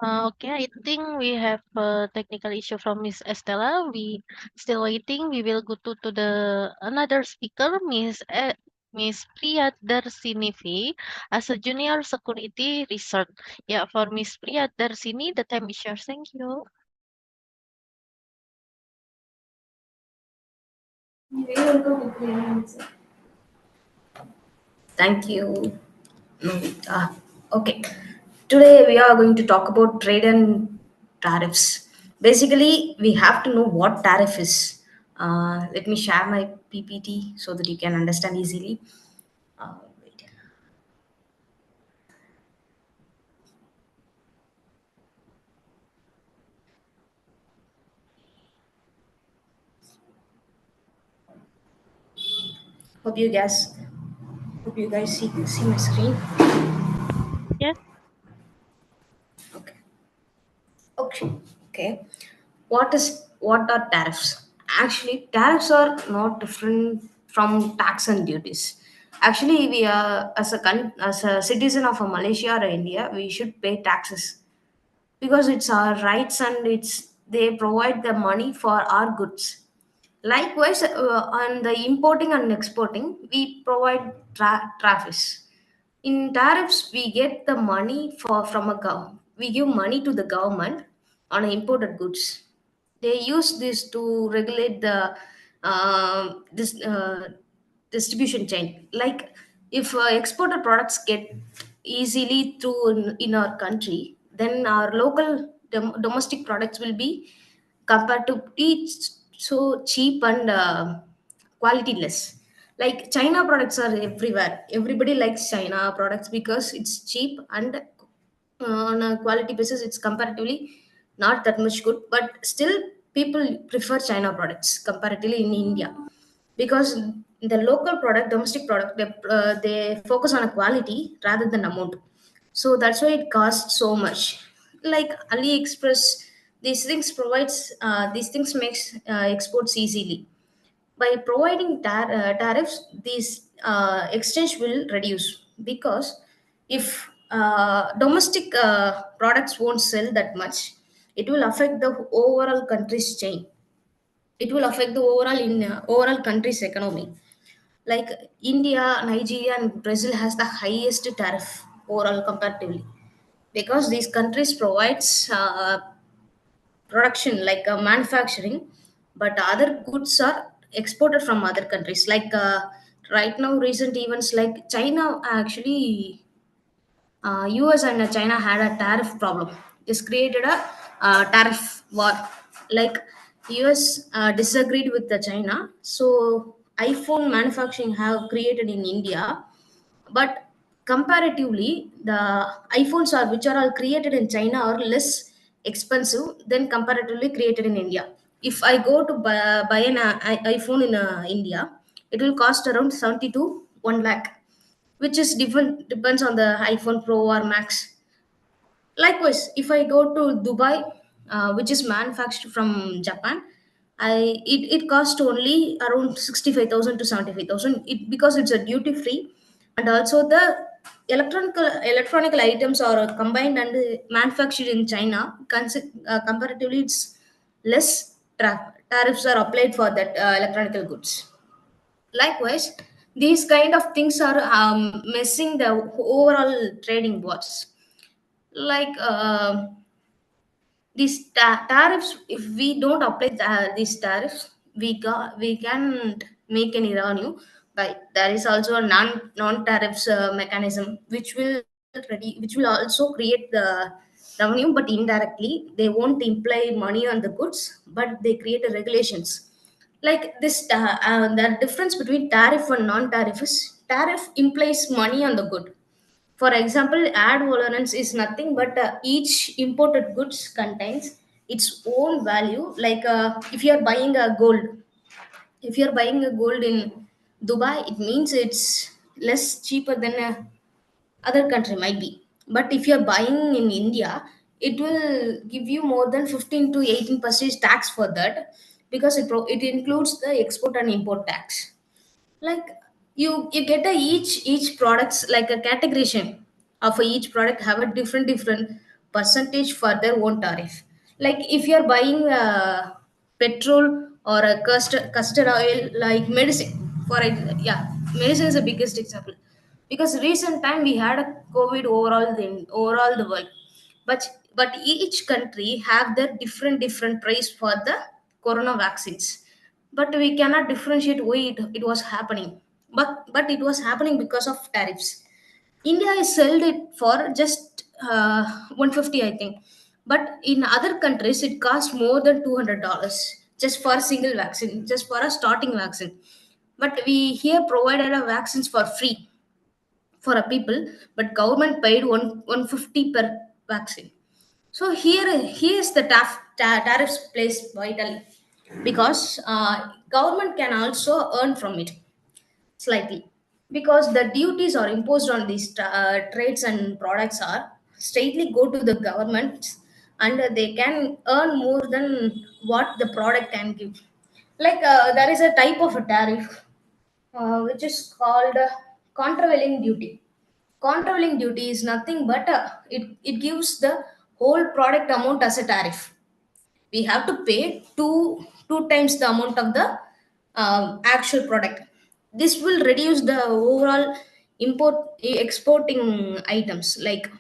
Okay, I think we have a technical issue from Miss Estela. We still waiting. We will go to the another speaker, Miss Priyadharshini V, as a junior security research. Yeah, for Miss Priyadharshini, the time is yours. Thank you. Thank you, Novita. Okay, today we are going to talk about trade and tariffs. Basically, we have to know what tariff is. Let me share my PPT so that you can understand easily. Wait. Hope you guys, hope you guys see my screen. Yes. Okay. Okay. Okay. What are tariffs? Actually, tariffs are not different from tax and duties. Actually, we are as a citizen of a Malaysia or India, we should pay taxes because it's our rights and it's they provide the money for our goods. Likewise, on the importing and exporting, we provide tariffs. In tariffs, we get the money from a we give money to the government on imported goods. They use this to regulate the this distribution chain. Like if exported products get easily through in our country, then our local domestic products will be compared to be so cheap and quality less. Like China products are everywhere. Everybody likes China products because it's cheap and on a quality basis it's comparatively not that much good, but still people prefer China products comparatively in India, because the local product, domestic product, they focus on a quality rather than amount. So that's why it costs so much. Like AliExpress, these things makes exports easily. By providing tariffs, these exchange will reduce, because if domestic products won't sell that much, it will affect the overall country's chain. It will affect the overall country's economy. Like India, Nigeria, and Brazil has the highest tariff overall comparatively, because these countries provides production, like manufacturing, but other goods are exported from other countries. Like right now, recent events like China actually, US and China had a tariff problem. This created a tariff war. Like US disagreed with the China, so iPhone manufacturing have created in India. But comparatively, the iPhones are which are all created in China are less expensive than comparatively created in India. If I go to buy an iPhone in India, it will cost around 70 to 1 lakh, which is different, depends on the iPhone Pro or Max. Likewise, if I go to Dubai, which is manufactured from Japan, it costs only around 65,000 to 75,000. It because it's a duty free, and also the electronic items are combined and manufactured in China. Comparatively, it's less tariffs are applied for that electronic goods. Likewise, these kind of things are messing the overall trading wars. Like tariffs, if we don't apply these tariffs, we can't make any revenue. But there is also a non tariffs mechanism which will also create the revenue, but indirectly they won't imply money on the goods, but they create a regulations. Like this the difference between tariff and non tariff is, tariff implies money on the good. For example, ad valorem is nothing but each imported goods contains its own value. Like if you are buying a gold, if you are buying a gold in Dubai, it means it's less cheaper than a other country might be. But if you are buying in India, it will give you more than 15 to 18% tax for that, because it includes the export and import tax. Like you get a each products like a categorization of each product have a different percentage for their own tariff. Like if you're buying petrol or a custard oil, like medicine, yeah, medicine is the biggest example, because recent time we had a COVID overall the world. But each country have their different price for the corona vaccines. But we cannot differentiate why it was happening. But it was happening because of tariffs. India has sold it for just 150, I think. But in other countries it costs more than $200 just for a single vaccine, just for a starting vaccine. But we here provided a vaccines for free for a people, but government paid 150 per vaccine. So here's the tariffs plays vitally, because government can also earn from it slightly, because the duties are imposed on these trades and products are straightly go to the government, and they can earn more than what the product can give. Like there is a type of a tariff which is called countervailing duty. Countervailing duty is nothing but it gives the whole product amount as a tariff. We have to pay two times the amount of the actual product. This will reduce the overall exporting items. Like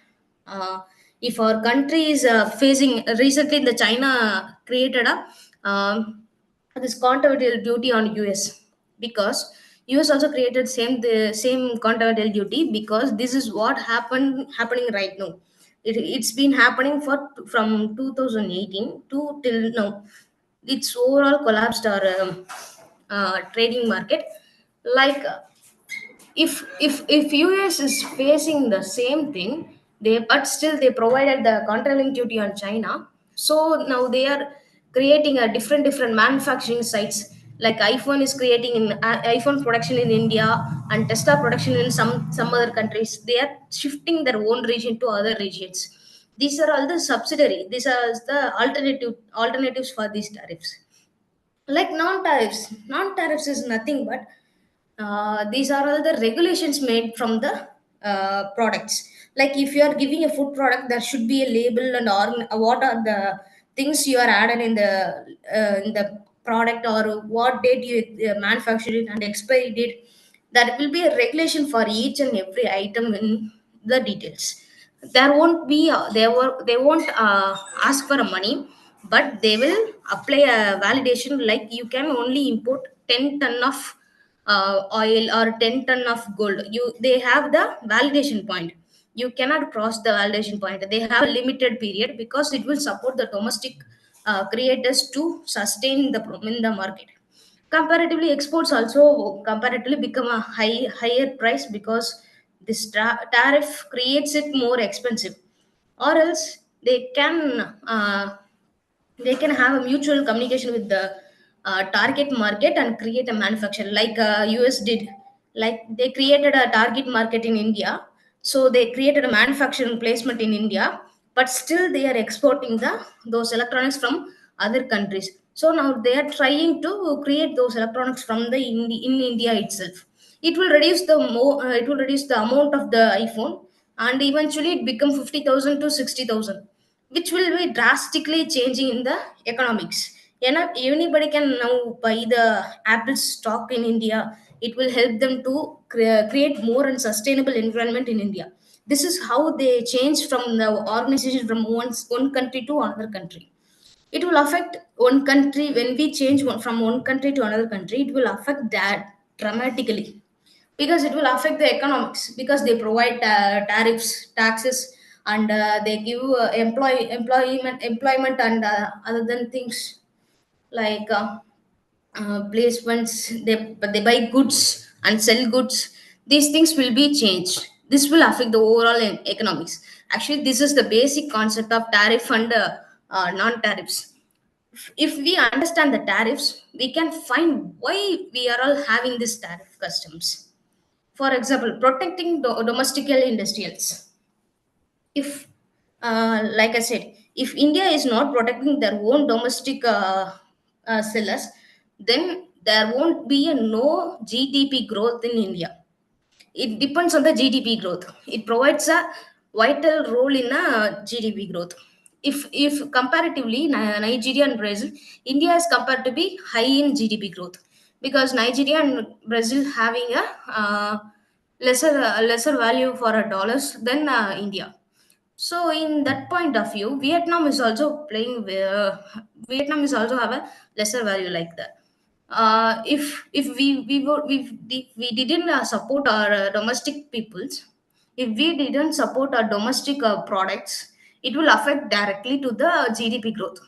if our country is facing, recently the China created a this countervailing duty on US, because US also created the same countervailing duty, because this is what happening right now. It's been happening for from 2018 to till now. It's overall collapsed our trading market. Like if US is facing the same thing, they but still they provided the countervailing duty on China. So now they are creating a different manufacturing sites, like iPhone is creating in iPhone production in India, and Tesla production in some other countries. They are shifting their own region to other regions. These are all the subsidiary, these are the alternatives for these tariffs. Like non-tariffs is nothing but these are all the regulations made from the products. Like if you are giving a food product, there should be a label and what are the things you are added in the product, or what date you manufactured it and expiry date. There will be a regulation for each and every item in the details. There won't be they won't ask for money, but they will apply a validation, like you can only import 10 ton of oil or 10 ton of gold. They have the validation point. You cannot cross the validation point. They have a limited period because it will support the domestic creators to sustain the in the market. Comparatively, exports also comparatively become a higher price because this tariff creates it more expensive. Or else they can have a mutual communication with the target market and create a manufacturer, like US did. Like they created a target market in India, so they created a manufacturing placement in India, but still they are exporting those electronics from other countries. So now they are trying to create those electronics from in India itself. It will reduce it will reduce the amount of the iPhone, and eventually it become 50,000 to 60,000, which will be drastically changing in the economics. Anybody can now buy the Apple stock in India. It will help them to create more and sustainable environment in India. This is how they change from the organization from one country to another country. It will affect one country. When we change from one country to another country, it will affect that dramatically, because it will affect the economics, because they provide tariffs, taxes, and they give employment and other than things, like placements. They buy goods and sell goods. These things will be changed. This will affect the overall economics. Actually, this is the basic concept of tariff and non-tariffs. If we understand the tariffs, we can find why we are all having this tariff customs. For example, protecting domestic industrials. If, like I said, if India is not protecting their own domestic sellers, then there won't be a no GDP growth in India. It depends on the GDP growth. It provides a vital role in a GDP growth. If comparatively Nigeria and Brazil, India is compared to be high in GDP growth, because Nigeria and Brazil having a lesser value for a dollars than India. So in that point of view, Vietnam is also playing. Vietnam is also have a lesser value like that. If we didn't support our domestic peoples, if we didn't support our domestic products, it will affect directly to the GDP growth.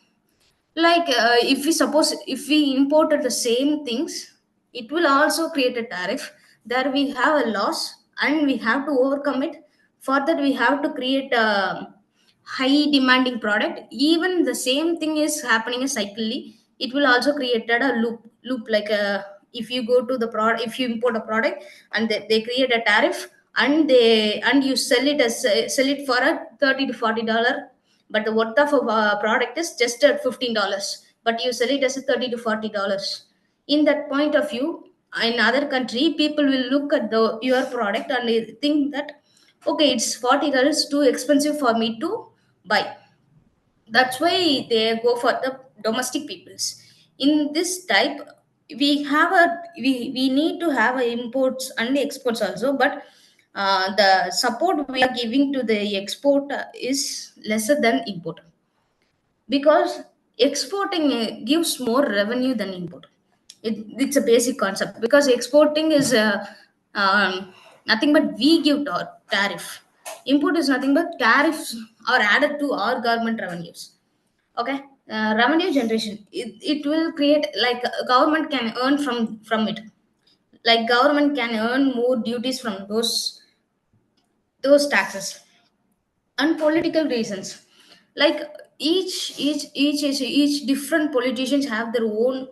Like if we imported the same things, it will also create a tariff. There we have a loss and we have to overcome it. For that we have to create a high demanding product. Even the same thing is happening cyclically, it will also create a loop, like if you go to the product, if you import a product and they create a tariff, and you sell it for a 30 to $40, but the worth of a product is just at $15, but you sell it as a 30 to $40. In that point of view, in other country, people will look at your product and they think that, okay, it's $40 too expensive for me to buy. That's why they go for the domestic peoples. In this type, we need to have imports and exports also, but the support we are giving to the export is lesser than import, because exporting gives more revenue than import. It's a basic concept, because exporting is nothing but we give tariff. Import is nothing but tariffs are added to our government revenues. Okay. Revenue generation, it will create, like government can earn from it. Like government can earn more duties from those taxes. And political reasons, like each different politicians have their own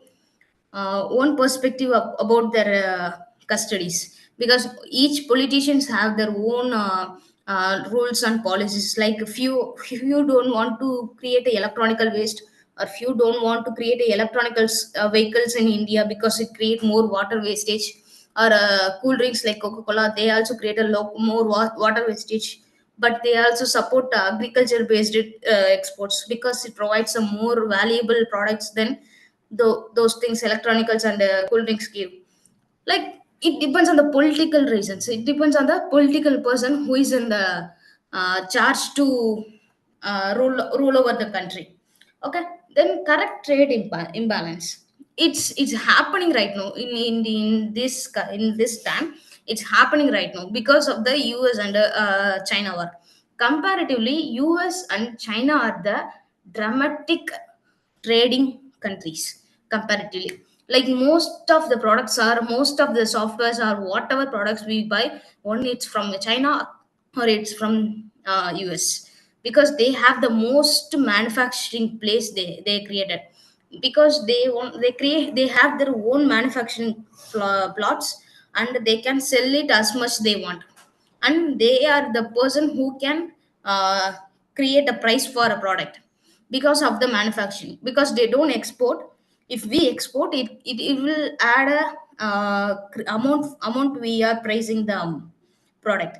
perspective about their custodies, because each politicians have their own rules and policies. Like if you don't want to create a electronical waste, or if you don't want to create a electronical vehicles in India because it create more water wastage, or cool drinks like Coca-Cola, they also create a more water wastage. But they also support agriculture based exports, because it provides some more valuable products than those things electronicals and cool drinks give. Like, it depends on the political reasons, it depends on the political person who is in the charge to rule over the country. Okay. Then correct trade imbalance, it's happening right now in this time. It's happening right now because of the US and China war. Comparatively, US and China are the dramatic trading countries comparatively. Like, most of the softwares or whatever products we buy, one it's from China or it's from US, because they have the most manufacturing place they created, because they have their own manufacturing plots, and they can sell it as much they want. And they are the person who can create a price for a product because of the manufacturing, because they don't export. If we export it, it will add a amount we are pricing the product.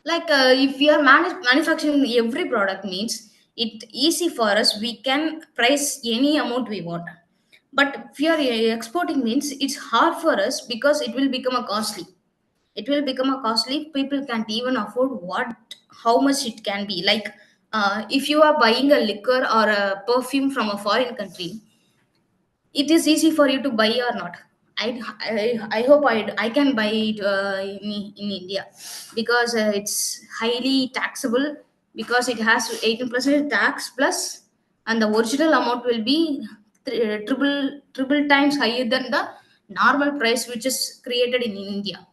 If we are manufacturing every product, means it easy for us, we can price any amount we want. But if we are exporting, means it's hard for us, because it will become a costly. People can't even afford how much it can be. Like, if you are buying a liquor or a perfume from a foreign country, it is easy for you to buy or not. I hope I can buy it in India, because it's highly taxable, because it has 18% tax plus, and the original amount will be triple times higher than the normal price which is created in India.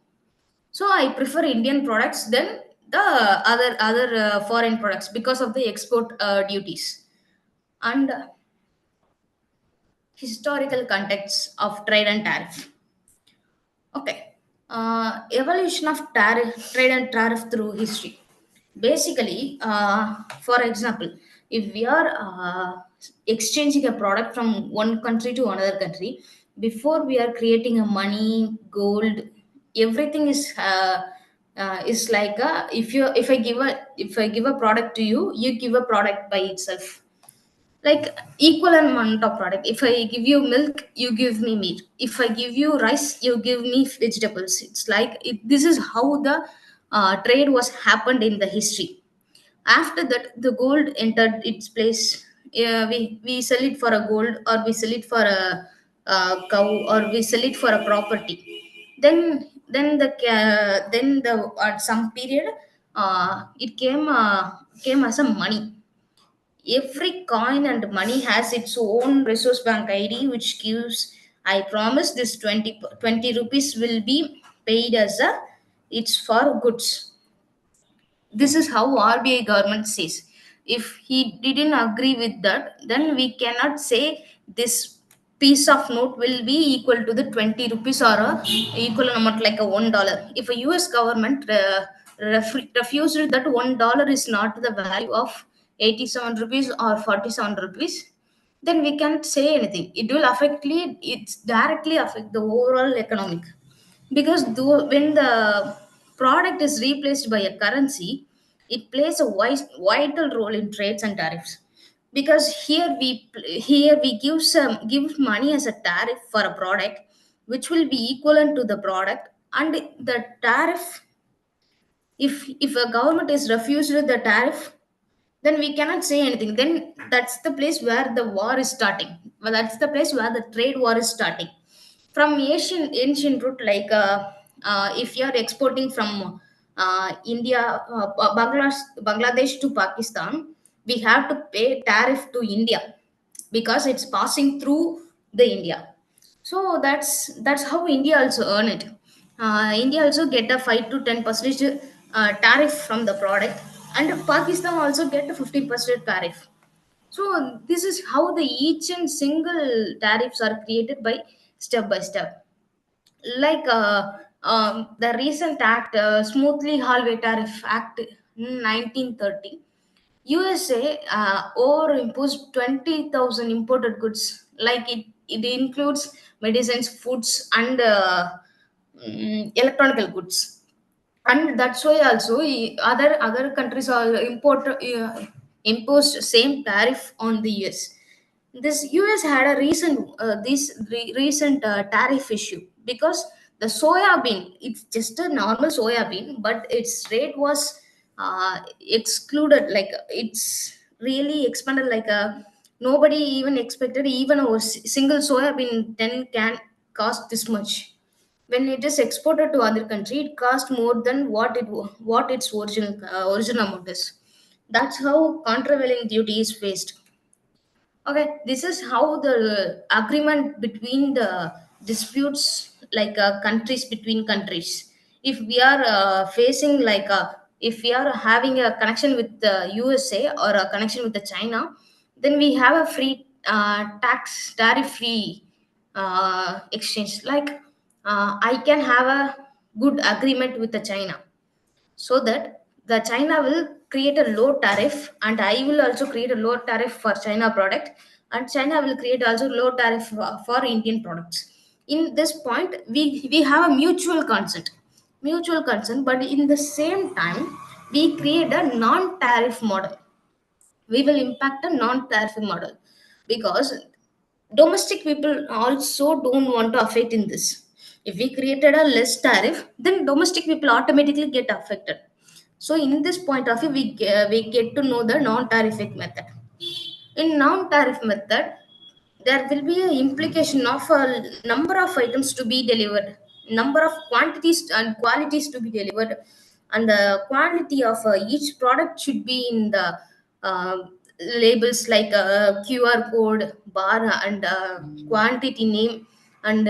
So I prefer Indian products than the other foreign products, because of the export duties. And historical context of trade and tariff. Okay. Evolution of trade and tariff through history. Basically, for example, if we are exchanging a product from one country to another country, before we are creating a money, gold, everything is like if I give a product to you, you give a product by itself, like equal amount of product. If I give you milk, you give me meat. If I give you rice, you give me vegetables. It's like this is how the trade was happened in the history. After that, the gold entered its place. We sell it for a gold, or we sell it for a cow, or we sell it for a property. Then the at some period, it came as a money. Every coin and money has its own resource bank ID, which gives, I promise this 20 rupees will be paid as a, it's for goods. This is how RBI government says. If he didn't agree with that, then we cannot say this piece of note will be equal to the 20 rupees or a equal amount like a $1. If a US government refused that $1 is not the value of 87 rupees or 47 rupees, then we can't say anything. It will it's directly affect the overall economic, because when the product is replaced by a currency, it plays a vital role in trades and tariffs. Because here we give money as a tariff for a product which will be equivalent to the product. And the tariff, if a government is refused the tariff, then we cannot say anything. Then that's the place where the war is starting. Well, that's the place where the trade war is starting. From ancient route, like if you are exporting from India, Bangladesh to Pakistan, we have to pay tariff to India, because it's passing through the India. So that's how India also earn it. India also get a 5 to 10% tariff from the product. and Pakistan also get a 50% tariff. So this is how the each and single tariffs are created by step. Like the recent act, Smoothly Hallway Tariff Act in 1930, USA over imposed 20,000 imported goods. Like it includes medicines, foods, and electronic goods. And that's why also other countries are imposed same tariff on the US. This US had a recent tariff issue because the soya bean, it's just a normal soya bean, but its rate was excluded. Like it's really expanded. Like nobody even expected even a single soya bean 10 can cost this much. When it is exported to other country, it costs more than what its original amount is. That's how countervailing duty is faced. Okay, this is how the agreement between the disputes, like countries between countries. If we are facing like if we are having a connection with the USA or a connection with the China, then we have a free tax tariff free exchange. Like I can have a good agreement with the China, so that the China will create a low tariff and I will also create a low tariff for China product, and China will create also low tariff for Indian products. In this point, we have a mutual consent, but in the same time, we create a non-tariff model. We will impact a non-tariff model because domestic people also don't want to affect in this. If we created a less tariff, then domestic people automatically get affected. So in this point of view, we get to know the non-tarific method. In non-tariff method, there will be an implication of a number of items to be delivered, number of quantities and qualities to be delivered, and the quality of each product should be in the uh, labels, like QR code bar and quantity name, and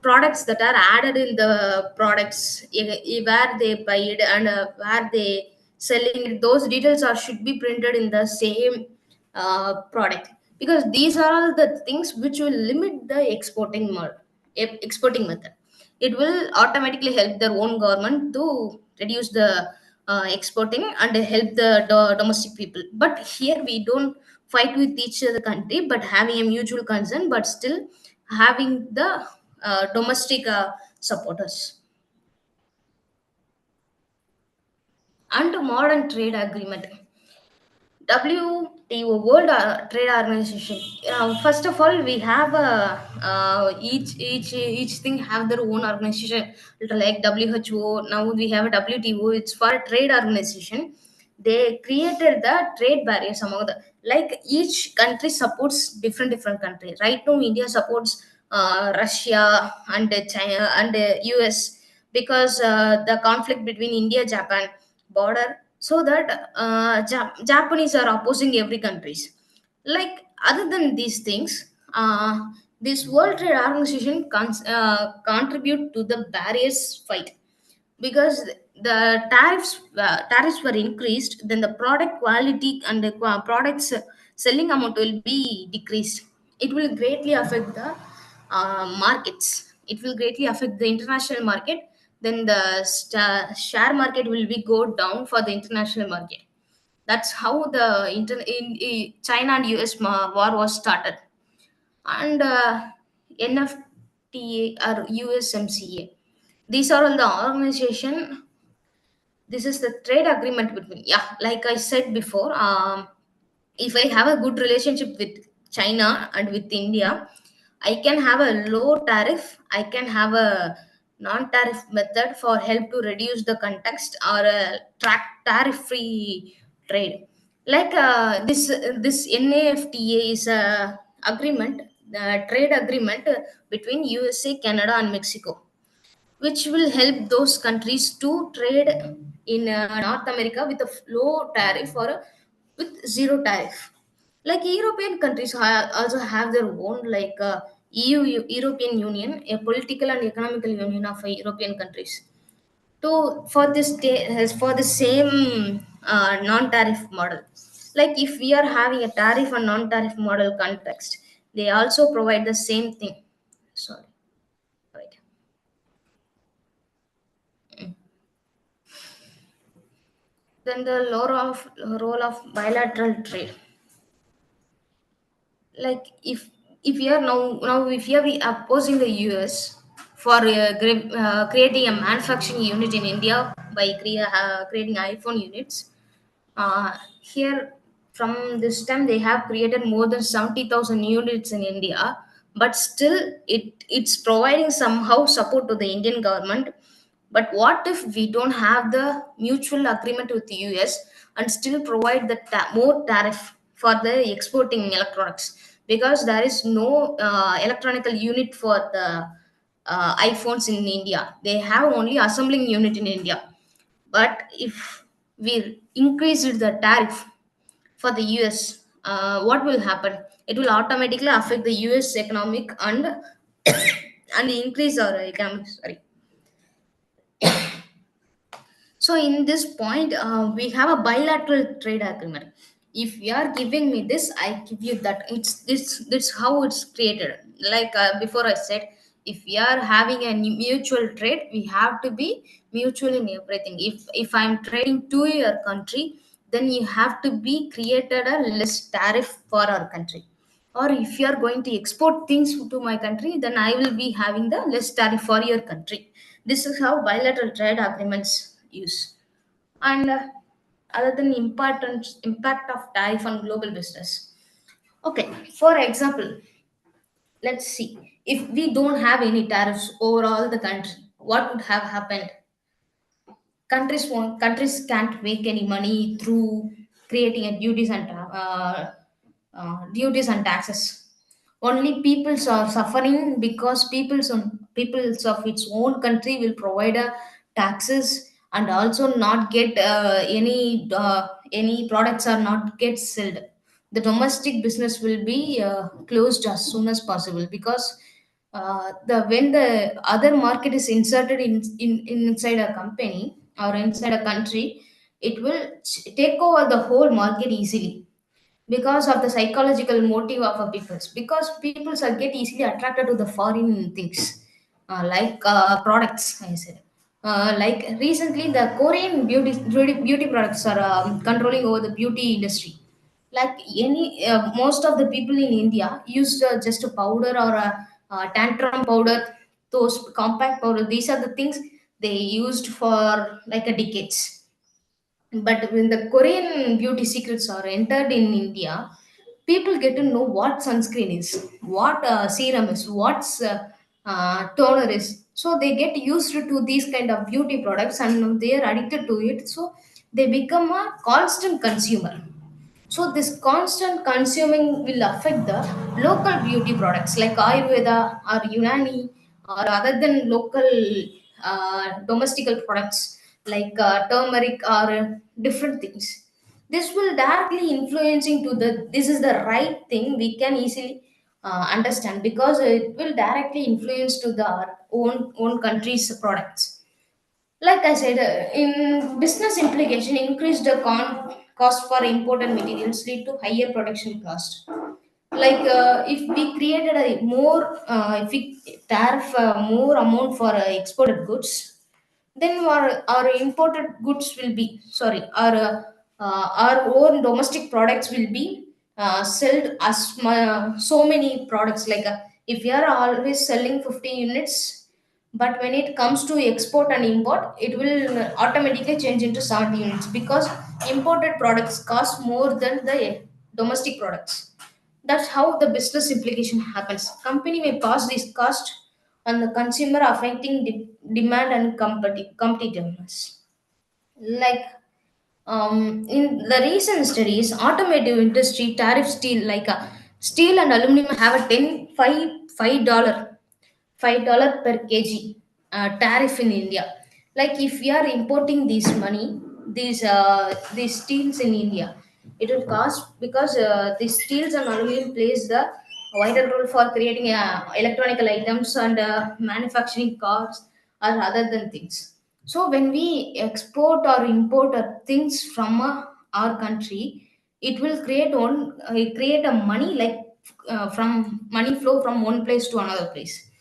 products that are added in the products, where they buy it and where they selling it. Those details are should be printed in the same product, because these are all the things which will limit the exporting method. It will automatically help their own government to reduce the exporting and help the domestic people. But here we don't fight with each other country, but having a mutual concern, but still having the domestic supporters. And modern trade agreement, WTO, World Trade Organization. First of all, we have each thing have their own organization, like WHO. Now we have a WTO. It's for a trade organization. They created the trade barriers among the, like each country supports different country. Right now, India supports Russia and China and US, because the conflict between India Japan border, so that Japanese are opposing every countries. Like other than these things, this World Trade Organization contribute to the barriers fight, because the tariffs were increased, then the product quality and the products selling amount will be decreased. It will greatly affect the markets. It will greatly affect the international market. Then the share market will be go down for the international market. That's how the China and US war was started. And NFTA or USMCA, these are all the organization. This is the trade agreement between, yeah, like I said before, if I have a good relationship with China and with India, I can have a low tariff, I can have a non-tariff method for help to reduce the context, or track tariff free trade. Like this NAFTA is a agreement, the trade agreement between USA, Canada and Mexico, which will help those countries to trade in North America with a low tariff or with zero tariff. Like European countries also have their own, like EU, European Union, a political and economical union of European countries. to for the same non-tariff model. Like if we are having a tariff and non-tariff model context, they also provide the same thing. Sorry, right. Then the role of bilateral trade. Like if we are now if we are opposing the US for creating a manufacturing unit in India by creating iPhone units. Here, from this time, they have created more than 70,000 units in India, but still, it's providing somehow support to the Indian government. But what if we don't have the mutual agreement with the US and still provide the more tariff for the exporting electronics? Because there is no electronical unit for the iPhones in India. They have only assembling unit in India. But if we increase the tariff for the US, what will happen? It will automatically affect the US economic and and increase our economic. Sorry. So in this point, we have a bilateral trade agreement. If you are giving me this, I give you that. It's this how it's created. Like before I said, if we are having a mutual trade, we have to be mutual in everything. If I'm trading to your country, then you have to be created a less tariff for our country. Or if you are going to export things to my country, then I will be having the less tariff for your country. This is how bilateral trade agreements use. And other than important impact of tariff on global business. Okay, for example, let's see, if we don't have any tariffs over all the country, what would have happened? Countries can't make any money through creating a duties and taxes. Only peoples are suffering because peoples of its own country will provide taxes, and also not get any products are not get sold. The domestic business will be closed as soon as possible, because the when the other market is inserted in inside a company or inside a country, it will take over the whole market easily, because of the psychological motive of a peoples, because peoples are get easily attracted to the foreign things, like products I said. Like recently the Korean beauty products are controlling over the beauty industry. Like any most of the people in India used just a powder or a tantrum powder, those compact powder. These are the things they used for like a decades. But when the Korean beauty secrets are entered in India, people get to know what sunscreen is, what serum is, what's toner is. So they get used to these kind of beauty products and they are addicted to it. So they become a constant consumer. So this constant consuming will affect the local beauty products like Ayurveda or Unani, or other than local domestical products like turmeric or different things. This will directly influencing to the this is the right thing we can easily understand, because it will directly influence to the our own country's products. Like I said, in business implication, increased the cost for imported materials lead to higher production cost. Like if we created a more, if we tariff more amount for exported goods, then our imported goods will be sorry, our own domestic products will be sold as so many products. Like if we are always selling 50 units, but when it comes to export and import, it will automatically change into 70 units, because imported products cost more than the domestic products. That's how the business implication happens. Company may pass this cost on the consumer, affecting demand and competitiveness. Like in the recent studies, automotive industry tariff steel, like steel and aluminum have a 5 dollar per kg tariff in India. Like if we are importing these steels in India, it will cost, because these steels and aluminum plays the vital role for creating electronical items and manufacturing cars or other than things. So when we export or import things from our country, it will create a money like from money flow from one place to another place.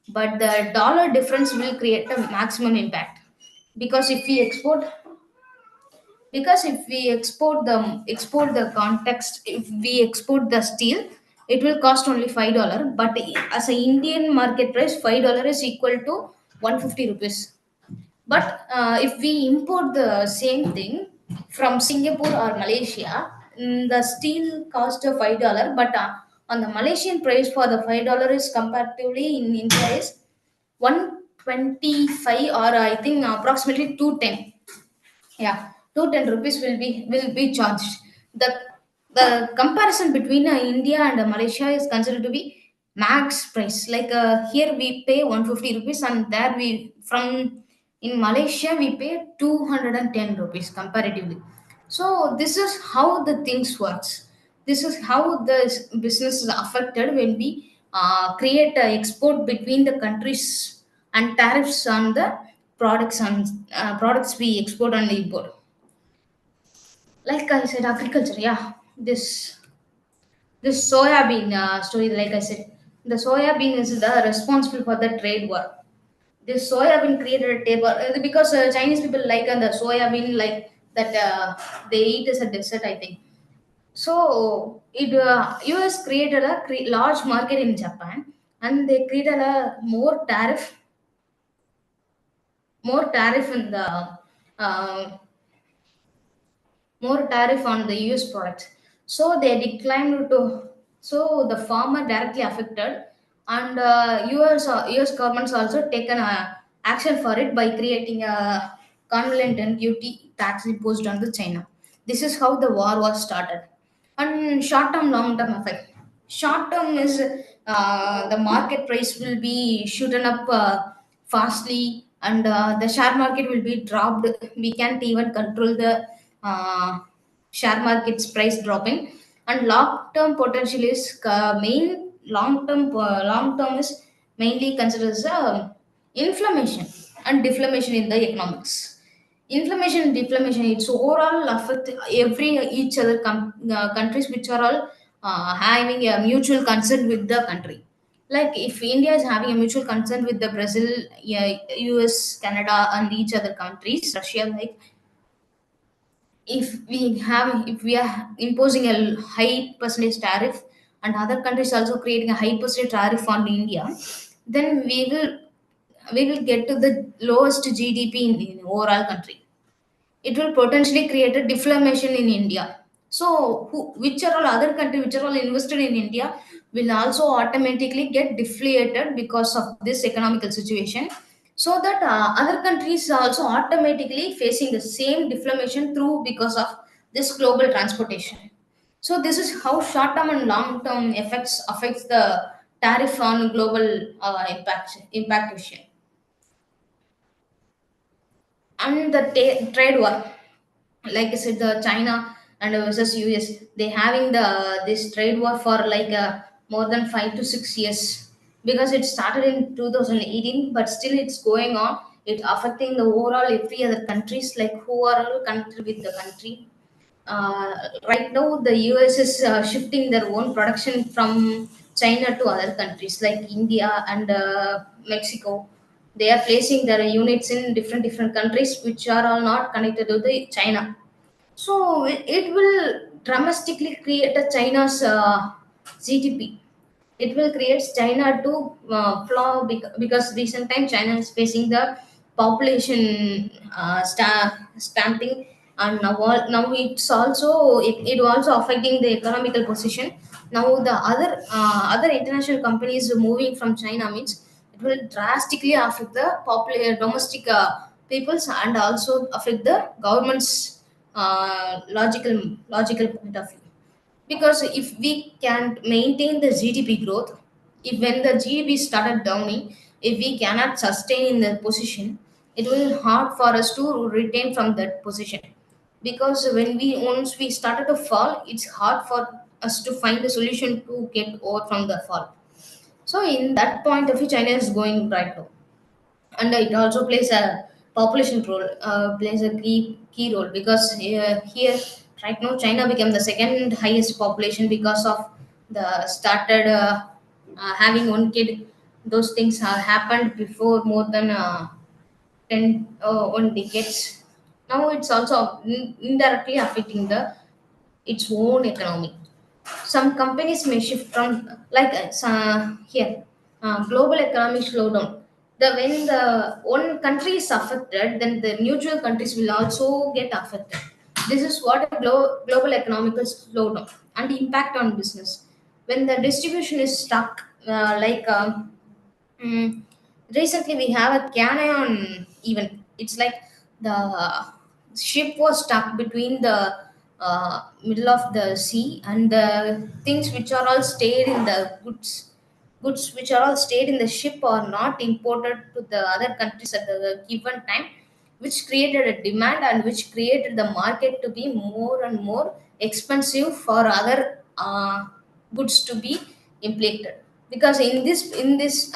But the dollar difference will create a maximum impact, because if we export the context, if we export the steel, it will cost only $5. But as a Indian market price, $5 is equal to 150 rupees. But if we import the same thing from Singapore or Malaysia, the steel cost of $5, but on the Malaysian price for the $5 is comparatively in India is 125, or I think approximately 210. Yeah, 210 rupees will be charged. The the comparison between India and Malaysia is considered to be max price. Like here we pay 150 rupees, and there we from in Malaysia we pay 210 rupees comparatively. So this is how the things works. This is how the business is affected when we create a export between the countries, and tariffs on the products we export and import. Like I said, agriculture. Yeah, this soya bean story. Like I said, the soya bean is the responsible for the trade war. This soya bean created a table because Chinese people like the soya bean like that. They eat as a dessert, I think. So it US created a large market in Japan, and they created a more tariff in the uh, more tariff on the US products. So they declined to, so the farmer directly affected, and US government's also taken action for it by creating a convalent duty tax imposed on the China. This is how the war was started. And short term, long term effect. Short term is the market price will be shooten up fastly, and the share market will be dropped. We can't even control the share market's price dropping. And long term potential is main long term is mainly considered as inflammation and deflammation in the economics. Inflammation and deflammation, it's overall affect every each other countries which are all having a mutual concern with the country. Like if India is having a mutual concern with the Brazil, yeah, US, Canada, and each other countries, Russia, like if we are imposing a high percentage tariff, and other countries also creating a high percentage tariff on India, then we will get to the lowest GDP in overall country. It will potentially create a deflation in India. So, which are all other countries which are all invested in India will also automatically get deflated because of this economical situation. So that other countries are also automatically facing the same deflation through because of this global transportation. So this is how short-term and long-term effects affects the tariff on global impact issue. And the trade war, like I said, the China and versus US, they having this trade war for like more than 5 to 6 years, because it started in 2018, but still it's going on. It affecting the overall every other countries, like who are all connected with the country. uh, right now the US is shifting their own production from China to other countries like India and Mexico. They are placing their units in different countries which are all not connected to the China. So it will dramatically create a China's GDP. It will create China to because recent time China is facing the population stamping, and now it's also it also affecting the economical position. Now the other international companies moving from China means it will drastically affect the domestic peoples, and also affect the government's logical point of view. Because if we can't maintain the GDP growth, if when the GDP started downing, if we cannot sustain in the position, it will hard for us to retain from that position. Because when we once we started to fall, it's hard for us to find the solution to get over from the fall. So in that point of view, China is going right now, and it also plays a population role plays a key role because here right now China became the second highest population because of the started having one kid. Those things have happened before more than 10 one decades. Now it's also indirectly affecting the its own economy. Some companies may shift from like here global economic slowdown. When the one country is affected, then the neutral countries will also get affected. This is what a global economical slowdown and impact on business. When the distribution is stuck, Mm, recently, we have a canyon event. It's like the ship was stuck between the middle of the sea, and the things which are all stayed in the goods which are all stayed in the ship are not imported to the other countries at the given time, which created a demand and which created the market to be more and more expensive for other goods to be imported. Because in this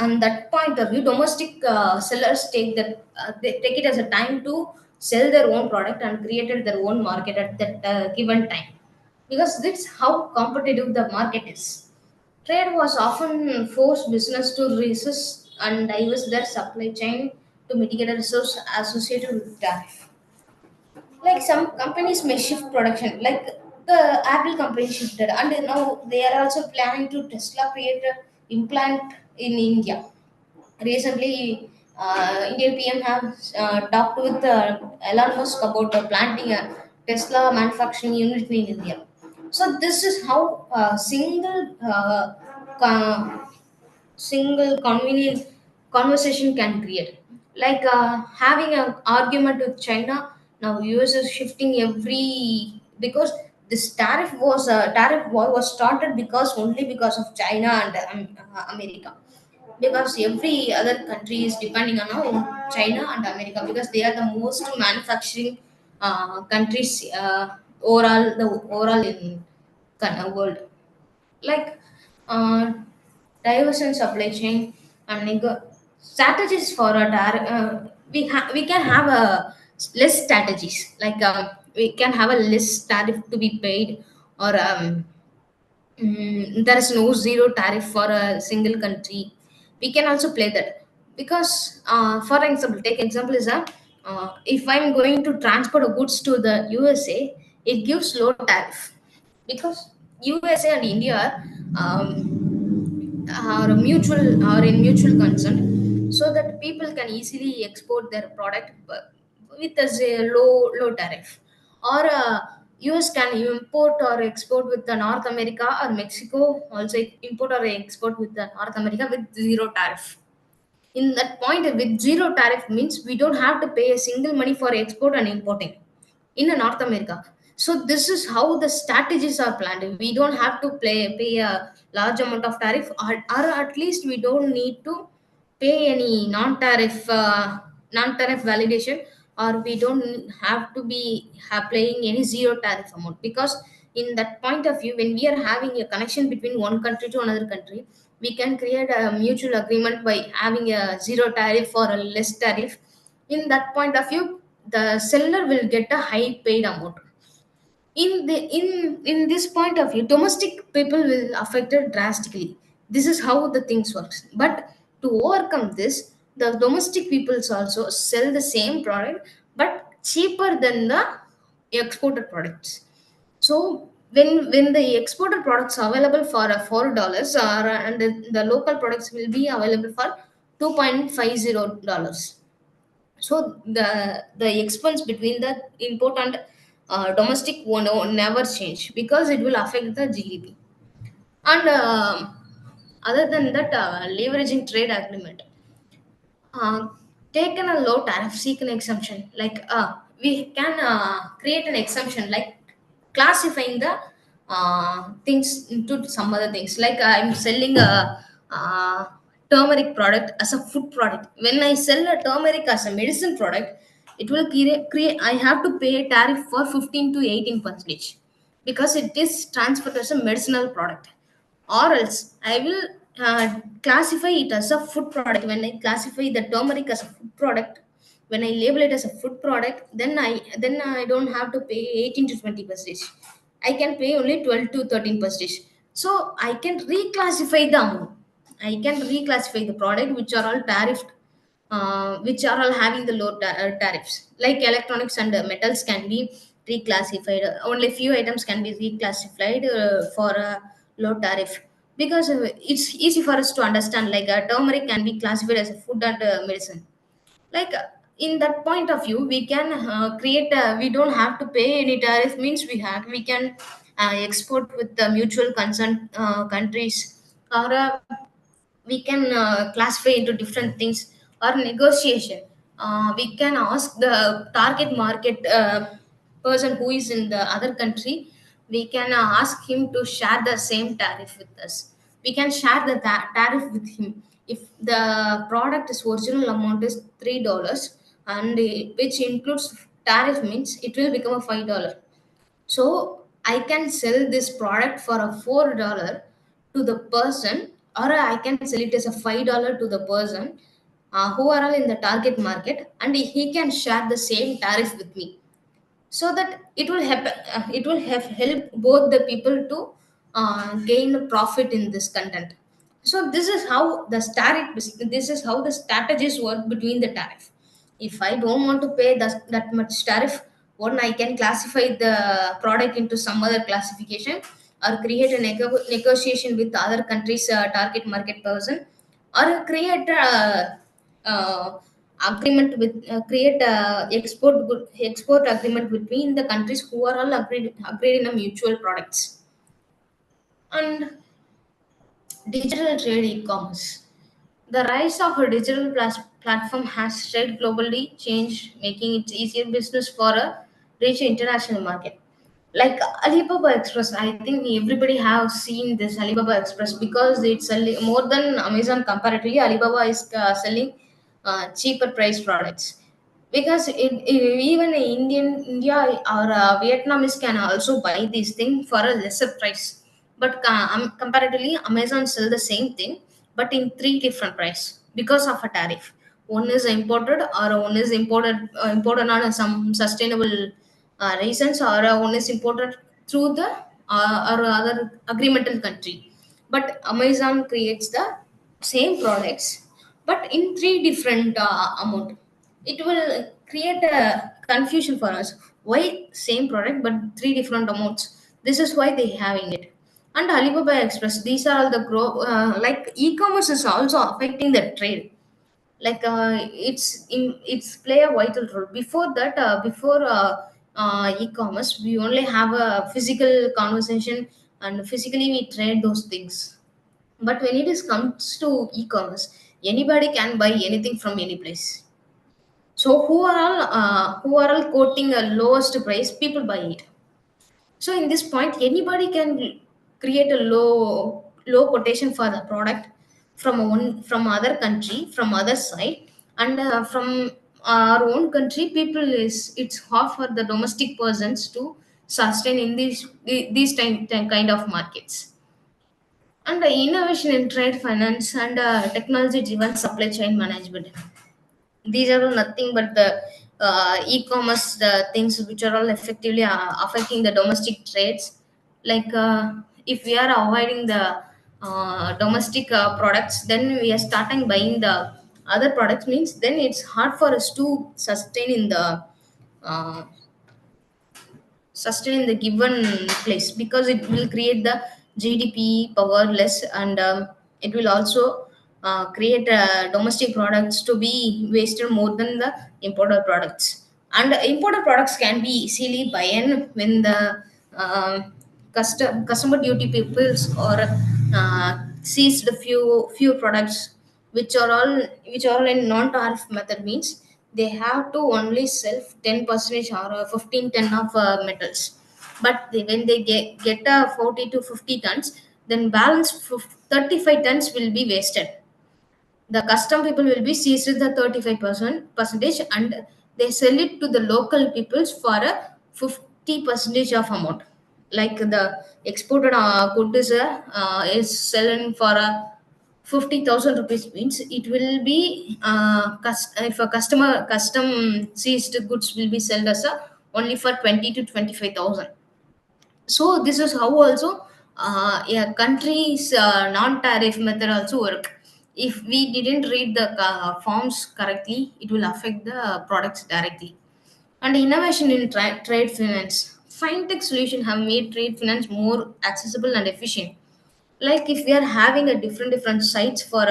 and that point of view, domestic sellers take that they take it as a time to sell their own product and created their own market at that given time, because that's how competitive the market is. Trade was often forced business to resist and divest their supply chain to mitigate the resource associated with tariff. Like some companies may shift production, like the Apple company shifted, and now they are also planning to Tesla create an implant in India. Recently, Indian PM have talked with Elon Musk about planting a Tesla manufacturing unit in India. So this is how single convenient conversation can create. Like having an argument with China, now US is shifting every because this tariff war was started because only because of China and America, because every other country is depending on China and America because they are the most manufacturing countries overall in world. Like uh, diversion supply chain and strategies for a we can have a less strategies, like we can have a less tariff to be paid, or there is no zero tariff for a single country. We can also play that because, for example, take example is a if I'm going to transport a goods to the USA, it gives low tariff because USA and India are in mutual consent, so that people can easily export their product with a low tariff, or US can import or export with the North America, or Mexico also import or export with the North America with zero tariff. In that point, with zero tariff means we don't have to pay a single money for export and importing in North America. So this is how the strategies are planned. We don't have to pay a large amount of tariff, or at least we don't need to pay any non-tariff validation, or we don't have to be paying any zero tariff amount, because in that point of view, when we are having a connection between one country to another country, we can create a mutual agreement by having a zero tariff or a less tariff. In that point of view, the seller will get a high paid amount. In this point of view, domestic people will affected drastically. This is how the things works. But to overcome this, the domestic peoples also sell the same product but cheaper than the exported products. So when the exported products are available for $4, and the local products will be available for $2.50. So the expense between the import and domestic won't never change, because it will affect the GDP. And other than that, leveraging trade agreement, uh, taken a low tariff, seek an exemption. Like we can create an exemption, like classifying the things into some other things. Like I'm selling a turmeric product as a food product. When I sell a turmeric as a medicine product, it will create. I have to pay a tariff for 15 to 18%, because it is transferred as a medicinal product. Or else I will classify it as a food product. When I classify the turmeric as a food product, When I label it as a food product, then I don't have to pay 18 to 20%. I can pay only 12 to 13%. So I can reclassify the amount. I can reclassify the product which are all tariffed, which are all having the low tariffs. Like electronics and metals can be reclassified. Only few items can be reclassified for a low tariff, because it's easy for us to understand. Like turmeric can be classified as a food and medicine. Like in that point of view, we can create. We don't have to pay any tariff. Means we can export with the mutual consent countries, or we can classify into different things, or negotiation. We can ask the target market person who is in the other country. We can ask him to share the same tariff with us. We can share the tariff with him. If the product is original amount is $3, and which includes tariff, means it will become a $5. So I can sell this product for a $4 to the person, or I can sell it as a $5 to the person who are all in the target market, and he can share the same tariff with me, so that it will have help both the people to gain a profit in this content. So this is how the strategies work between the tariff. If I don't want to pay that much tariff, one, I can classify the product into some other classification, or create a negotiation with other countries target market person, or create a agreement with create a export agreement between the countries who are all agreed in a mutual products. And digital trade e-commerce. The rise of a digital platform has trade globally changed, making it easier business for a reach international market. Like Alibaba Express, I think everybody have seen this Alibaba Express, because it's more than Amazon comparatively. Alibaba is selling cheaper price products, because even in India or Vietnamese can also buy these things for a lesser price. But comparatively, Amazon sell the same thing, but in three different price because of a tariff. One is imported, or one is imported on some sustainable reasons, or one is imported through the or other agreemental country. But Amazon creates the same products, but in three different amount. It will create a confusion for us. Why same product but three different amounts? This is why they having it. And Alibaba Express, these are all the like e-commerce is also affecting the trade. Like it's play a vital role. Before that, before e-commerce, we only have a physical conversation, and physically we trade those things. But when it is comes to e-commerce, anybody can buy anything from any place. So who are all quoting a lowest price, people buy it. So in this point, anybody can create a low quotation for the product from other country, from other side, and from our own country. People is it's hard for the domestic persons to sustain in these kind of markets. And the innovation in trade finance and technology driven supply chain management, these are all nothing but the e-commerce things which are all effectively affecting the domestic trades. Like if we are avoiding the domestic products, then we are starting buying the other products, means then it's hard for us to uh, sustain in the given place, because it will create the GDP powerless, and it will also create domestic products to be wasted more than the imported products. And imported products can be easily buy-in when the customer duty peoples, or seized the few products which are all in non-tariff method, means they have to only sell 10% or 15 ton of metals. But when they get 40 to 50 tons, then balance 35 tons will be wasted. The custom people will be seized the 35% percentage, and they sell it to the local peoples for a 50 percentage of amount. Like the exported good is selling for a 50,000 rupees means it will be if a customer custom seized goods will be sold as a only for 20 to 25,000. So this is how also a country's non-tariff method also work. If we didn't read the forms correctly, it will affect the products directly. And innovation in trade finance. Fintech solution have made trade finance more accessible and efficient. Like if we are having a different sites for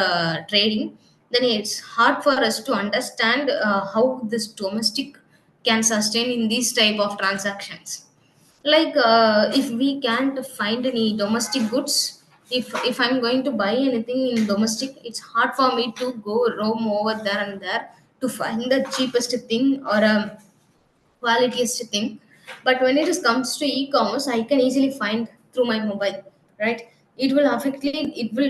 trading, then it's hard for us to understand how this domestic can sustain in these type of transactions. Like if we can't find any domestic goods, if I'm going to buy anything in domestic, it's hard for me to go roam over there and there to find the cheapest thing or qualityest thing. But when it is comes to e-commerce, I can easily find through my mobile, right? It will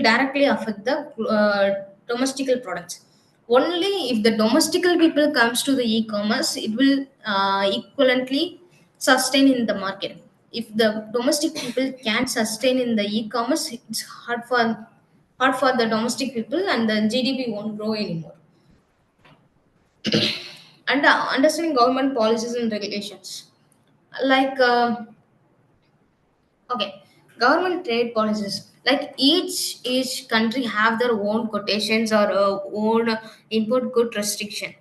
directly affect the domestical products. Only if the domestical people comes to the e-commerce, it will equivalently sustain in the market. If the domestic people can't sustain in the e-commerce, it's hard for the domestic people, and the GDP won't grow anymore. And understanding government policies and regulations, like okay, government trade policies, like each country have their own quotations or own import good restriction.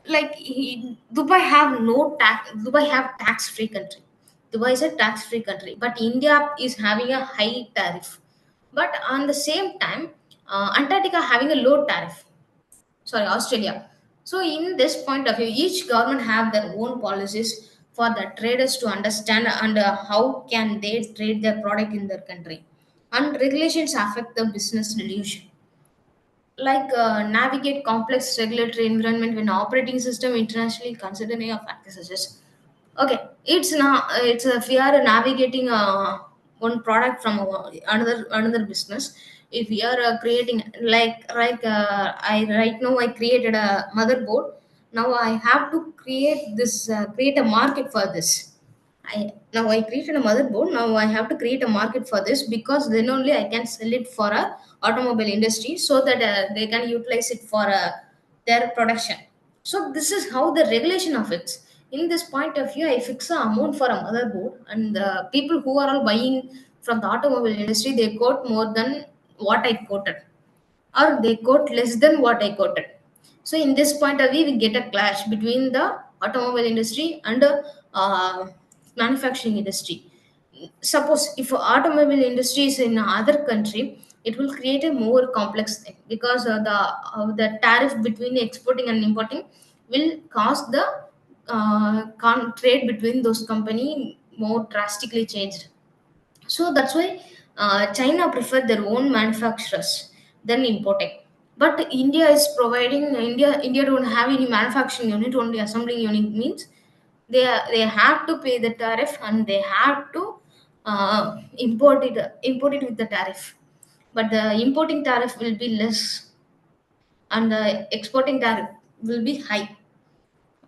Like Dubai have no tax. Dubai have tax free country. Dubai is a tax free country, but India is having a high tariff. But on the same time, Antarctica having a low tariff. Sorry, Australia. So in this point of view, each government have their own policies for the traders to understand, and how can they trade their product in their country. And regulations affect the business illusion, like navigate complex regulatory environment when operating system internationally considering of factors such as. Okay, it's now it's if we are navigating one product from another business. If we are creating I right now I created a motherboard. Now I have to create a market for this. I created a motherboard. Now I have to create a market for this, because then only I can sell it for a automobile industry, so that they can utilize it for their production. So this is how the regulation affects. In this point of view, I fix a amount for a motherboard, and the people who are all buying from the automobile industry, they quote more than what I quoted, or they quote less than what I quoted. So in this point of view, we get a clash between the automobile industry and uh, manufacturing industry. Suppose if automobile industry is in another country, it will create a more complex thing, because the tariff between exporting and importing will cause the trade between those company more drastically changed. So that's why China prefer their own manufacturers than importing. But India don't have any manufacturing unit, only assembling unit. Means they have to pay the tariff, and they have to import it with the tariff. But the importing tariff will be less, and the exporting tariff will be high.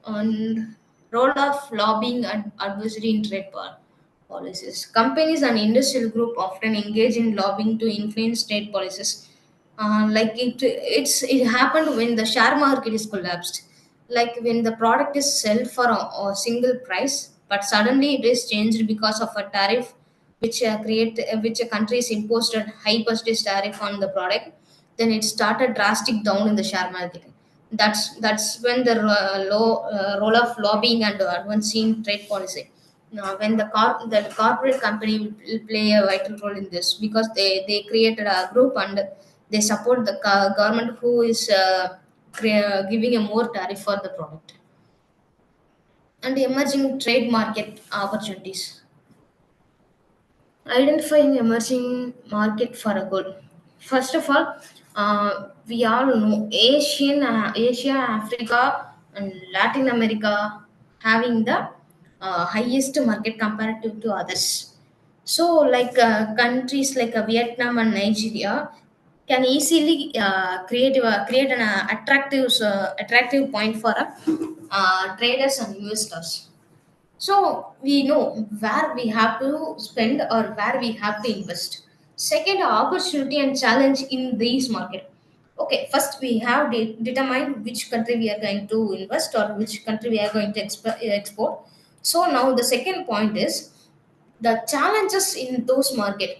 On role of lobbying and advisory in policies. Companies and industrial group often engage in lobbying to influence trade policies. It happened when the share market is collapsed. Like when the product is sold for a single price, but suddenly it is changed because of a tariff, which a country is imposed a high percentage tariff on the product. Then it started drastic down in the share market. That's when the role of lobbying and advancing trade policy. Now, when the corporate company will play a vital role in this, because they created a group, and they support the government who is giving a more tariff for the product. And emerging trade market opportunities. Identifying emerging market for a good. First of all, we all know Asia, Africa, and Latin America having the highest market comparative to others. So, like countries like Vietnam and Nigeria can easily create an attractive point for traders and investors. So we know where we have to spend or where we have to invest. Second, opportunity and challenge in these market. Okay, first we have determined which country we are going to invest or which country we are going to export. So now the second point is the challenges in those market.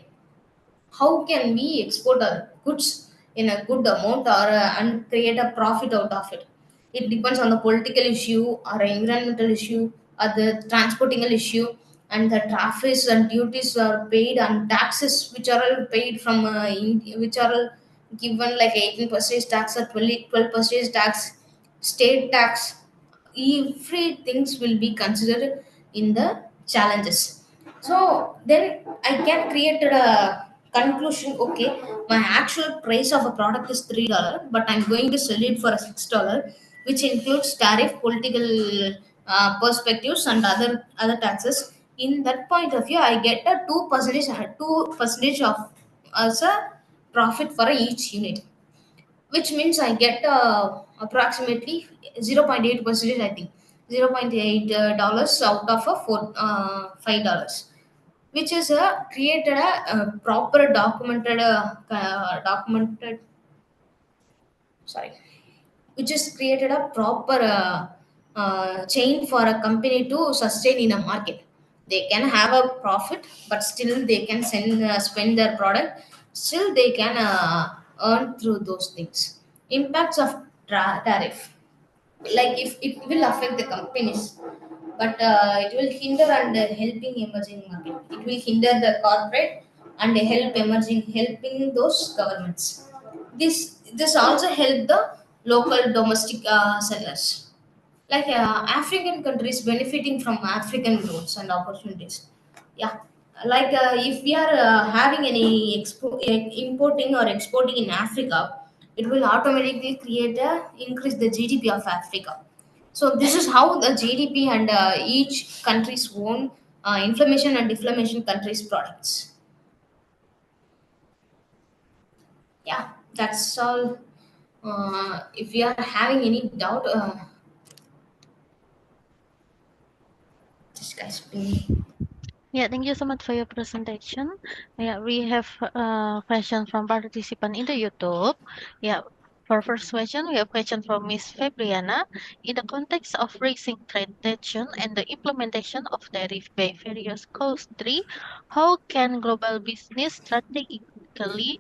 How can we export our goods in a good amount or and create a profit out of it? It depends on the political issue or environmental issue or the transporting issue, and the tariffs and duties are paid and taxes which are all paid from which are all given like 18% tax or 12% tax, state tax, every things will be considered in the challenges. So then I can create a conclusion. Okay, my actual price of a product is $3, but I'm going to sell it for a $6, which includes tariff, political perspectives, and other taxes. In that point of view, I get a 2% of as a profit for each unit, which means I get approximately 0.8 percentage, I think, 0.8 dollars out of a $5, which is created a proper documented, sorry, which is created a proper chain for a company to sustain in a market. They can have a profit, but still they can spend their product. Still they can earn through those things. Impacts of tariff, like if it will affect the companies, but it will hinder and helping emerging market. It will hinder the corporate and helping those governments. This also help the local domestic sellers, like African countries benefiting from African growths and opportunities. Yeah, like if we are having any importing or exporting in Africa, it will automatically create a increase the GDP of Africa. So this is how the GDP and each country's own inflammation and deflammation countries products. Yeah, that's all. If you are having any doubt, just guys ping me. Yeah, thank you so much for your presentation. Yeah, we have questions from participant in the YouTube. Yeah, for first question, we have question from Miss Fabriana. In the context of raising trade tension and the implementation of tariff by various countries, how can global business strategically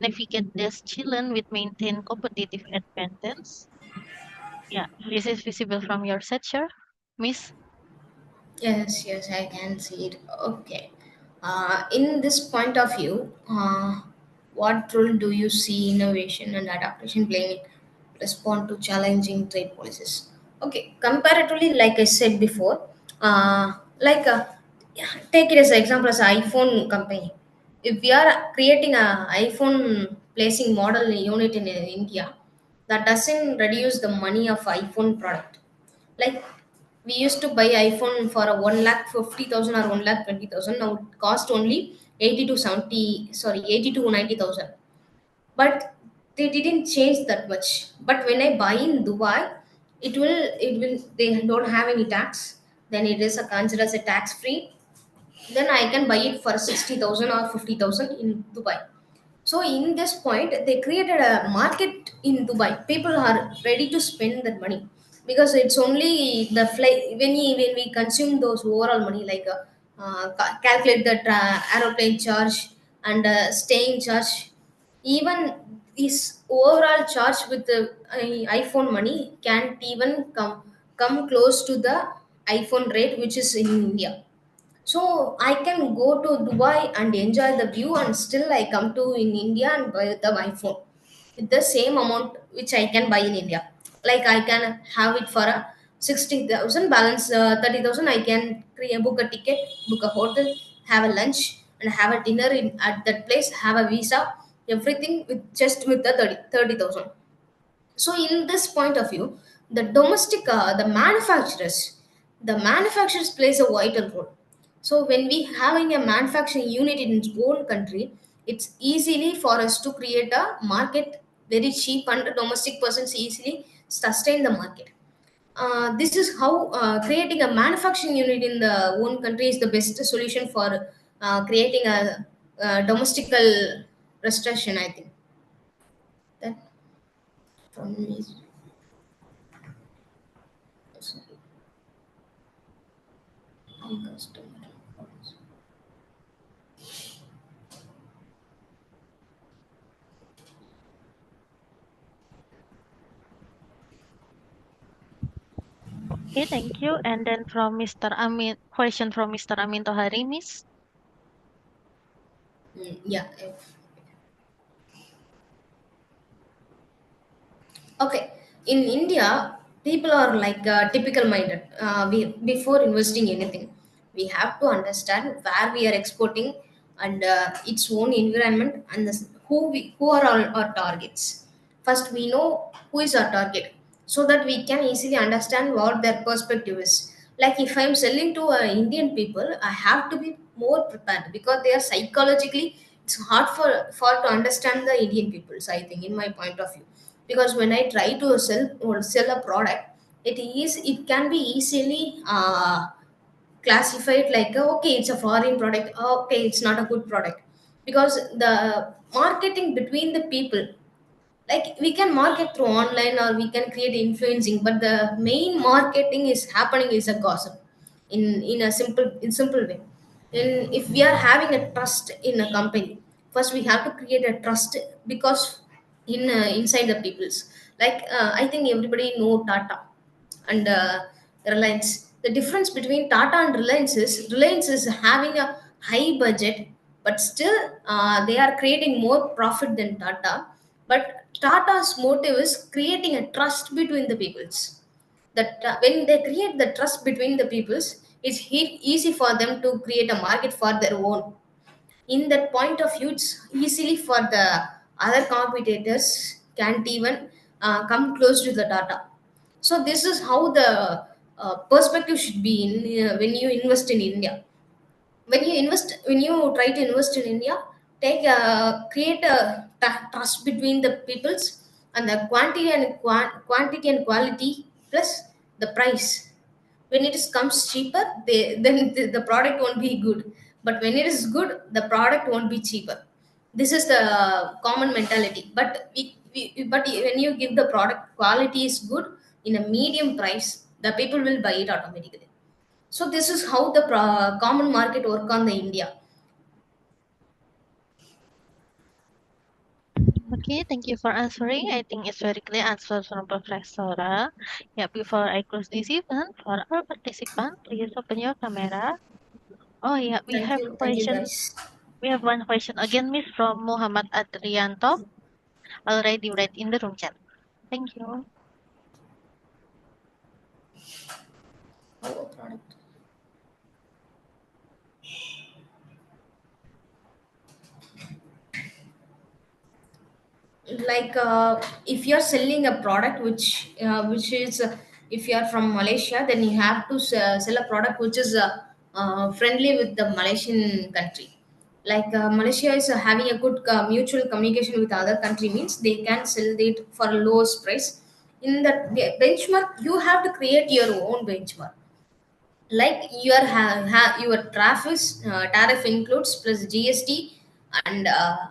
navigate this challenge with maintain competitive advantage? Yeah, this is visible from your set, sure, Miss. Yes, yes, I can see it. Okay. In this point of view, what role do you see innovation and adaptation playing in respond to challenging trade policies? Okay, comparatively, like I said before, like yeah, take it as an example as iPhone company. If we are creating a iPhone placing model unit in India, that doesn't reduce the money of iPhone product. Like we used to buy iPhone for a 1,50,000 or 1,20,000. Now it cost only 80 to 70, sorry, 80 to 90,000. But they didn't change that much. But when I buy in Dubai, it will they don't have any tax. Then it is considered as a tax free. Then I can buy it for 60,000 or 50,000 in Dubai. So in this point, they created a market in Dubai. People are ready to spend that money because it's only the flight when we consume those overall money, like calculate the aeroplane charge and staying charge. Even this overall charge with the iPhone money can't even come close to the iPhone rate which is in India. So I can go to Dubai and enjoy the view, and still I come to in India and buy the iPhone with the same amount which I can buy in India. Like I can have it for a 60,000 balance 30,000. I can book a ticket, book a hotel, have a lunch, and have a dinner in at that place. Have a visa, everything with the 30,000. So in this point of view, the manufacturers plays a vital role. So when we having a manufacturing unit in its own country, it's easily for us to create a market very cheap, and the domestic persons easily sustain the market. This is how creating a manufacturing unit in the own country is the best solution for creating a domestical restriction, I think. That from me. Sorry, customer. Okay, thank you. And then from Mr. Amin, question from Mr. Amin Tohari, Miss. Yeah. Okay. In India, people are like typical minded. Before investing anything, we have to understand where we are exporting and its own environment and who are our targets. First, we know who is our target so that we can easily understand what their perspective is. Like if I'm selling to Indian people, I have to be more prepared because they are psychologically. It's hard for to understand the Indian peoples. I think, in my point of view, because when I try to sell a product, it can be easily classified like okay, it's a foreign product, okay, it's not a good product, because the marketing between the people, like we can market through online or we can create influencing, but the main marketing is happening is a gossip in a simple way. And if we are having a trust in a company, first we have to create a trust, because inside the peoples, like I think everybody know Tata and Reliance. The difference between Tata and Reliance is having a high budget, but still they are creating more profit than Tata. But Tata's motive is creating a trust between the peoples. That when they create the trust between the peoples, it's easy for them to create a market for their own. In that point of view, it's easily for the other competitors can't even come close to the data. So this is how the perspective should be in when you invest in India. When you try to invest in India, create a trust between the peoples, and the quantity and quality plus the price. When it is comes cheaper, then the product won't be good, but when it is good, the product won't be cheaper. This is the common mentality, but when you give the product quality is good in a medium price, the people will buy it automatically. So this is how the common market work on the India. Okay, thank you for answering. I think it's very clear answer from Professor. Yeah, before I close this event, for our participant, please open your camera. Oh yeah, Thank you guys. we have one question again, Miss, from Muhammad Adrianto, already read in the room chat. Thank you. Our product. Like if you're selling a product which is if you are from Malaysia, then you have to sell a product which is friendly with the Malaysian country. Like Malaysia is having a good mutual communication with other country, means they can sell it for a lowest price. In that benchmark, you have to create your own benchmark. Like your tariff includes plus GST, and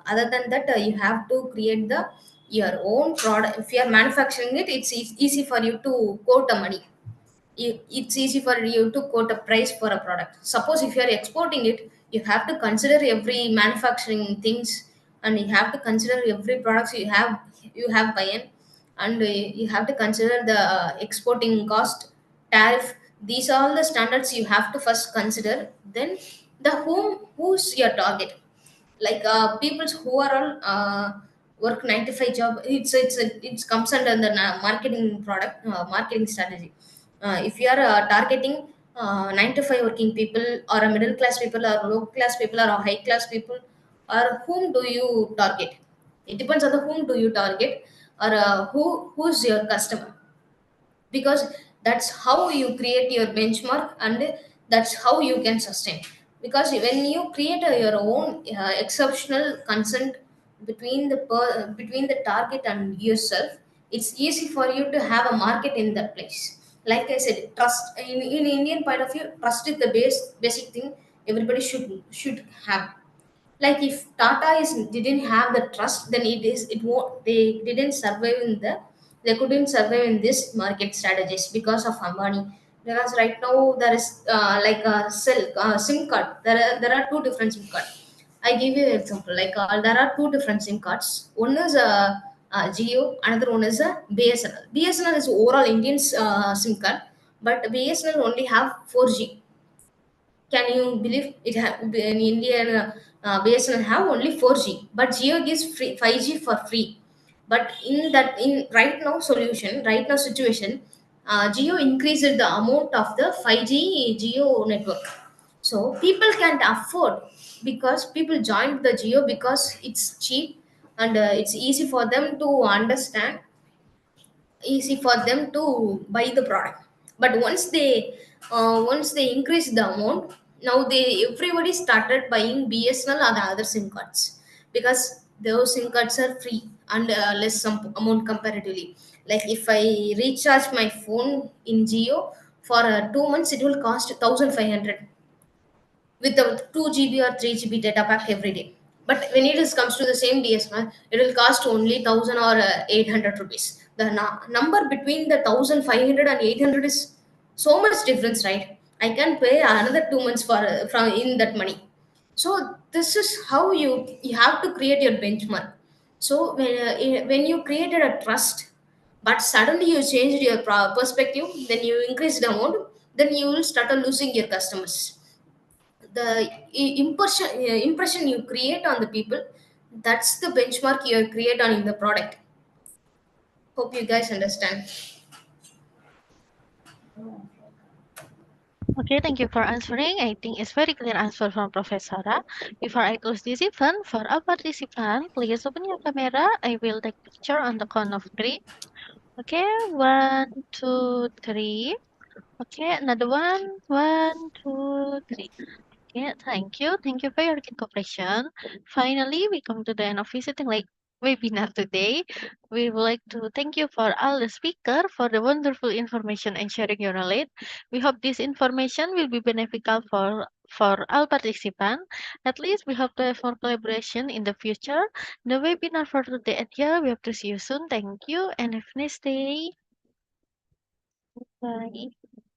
other than that, you have to create the your own product. If you are manufacturing it, it's easy for you to quote a money. It's easy for you to quote a price for a product. Suppose if you are exporting it, you have to consider every manufacturing things, and you have to consider every products you have buy in, and you have to consider the exporting cost, tariff. These are all the standards you have to first consider. Then who's your target, like people who are all work 9 to 5 job. It comes under the marketing strategy. If you are targeting 9 to 5 working people, or a middle class people, or low class people, or high class people, or whom do you target? It depends on the whom do you target, or who's your customer, because that's how you create your benchmark, and that's how you can sustain. Because when you create your own exceptional consent between the target and yourself, it's easy for you to have a market in that place. Like I said, trust in Indian point of view, trust is the basic thing everybody should have. Like if Tata is didn't have the trust, then it won't, they didn't survive in the, they couldn't survive in this market strategies because of Ambani. Because right now there is like a SIM card. There are two different SIM card. I give you an example. Like there are two different SIM cards. One is Geo, another one is a BSNL. BSNL is overall Indian SIM card, but BSNL only have 4G. Can you believe it? In India, BSNL have only 4G, but Jio gives free 5G for free. But in right now solution, right now situation, Jio increased the amount of the 5G Jio network. So people can't afford, because people joined the Jio because it's cheap, and it's easy for them to understand, easy for them to buy the product. But once they increase the amount, now they everybody started buying BSNL or the other SIM cards, because those SIM cards are free and less some amount comparatively. Like if I recharge my phone in Geo for 2 months, it will cost 1500 with the 2 GB or 3 GB data pack every day. But when it is comes to the same DSLR, it will cost only 1000 or 800 rupees. The number between the 1500 and 800 is so much difference, right? I can pay another 2 months for from in that money. So this is how you have to create your benchmark. So when you created a trust, but suddenly you changed your perspective, then you increase the amount, then you will start losing your customers. The impression you create on the people, that's the benchmark you create on in the product. Hope you guys understand. Okay, thank you for answering. I think it's very clear answer from Professor. Before I close this event, for our participant, please open your camera. I will take picture on the count of three. Okay, 1, 2, 3. Okay, another one. 1, 2, 3. Okay, thank you. Thank you for your cooperation. Finally, we come to the end of visiting like webinar today. We would like to thank you for all the speaker for the wonderful information and sharing your knowledge. We hope this information will be beneficial for all participants. At least we hope to have more collaboration in the future. The webinar for today at here. We hope to see you soon. Thank you and have a nice day. Bye.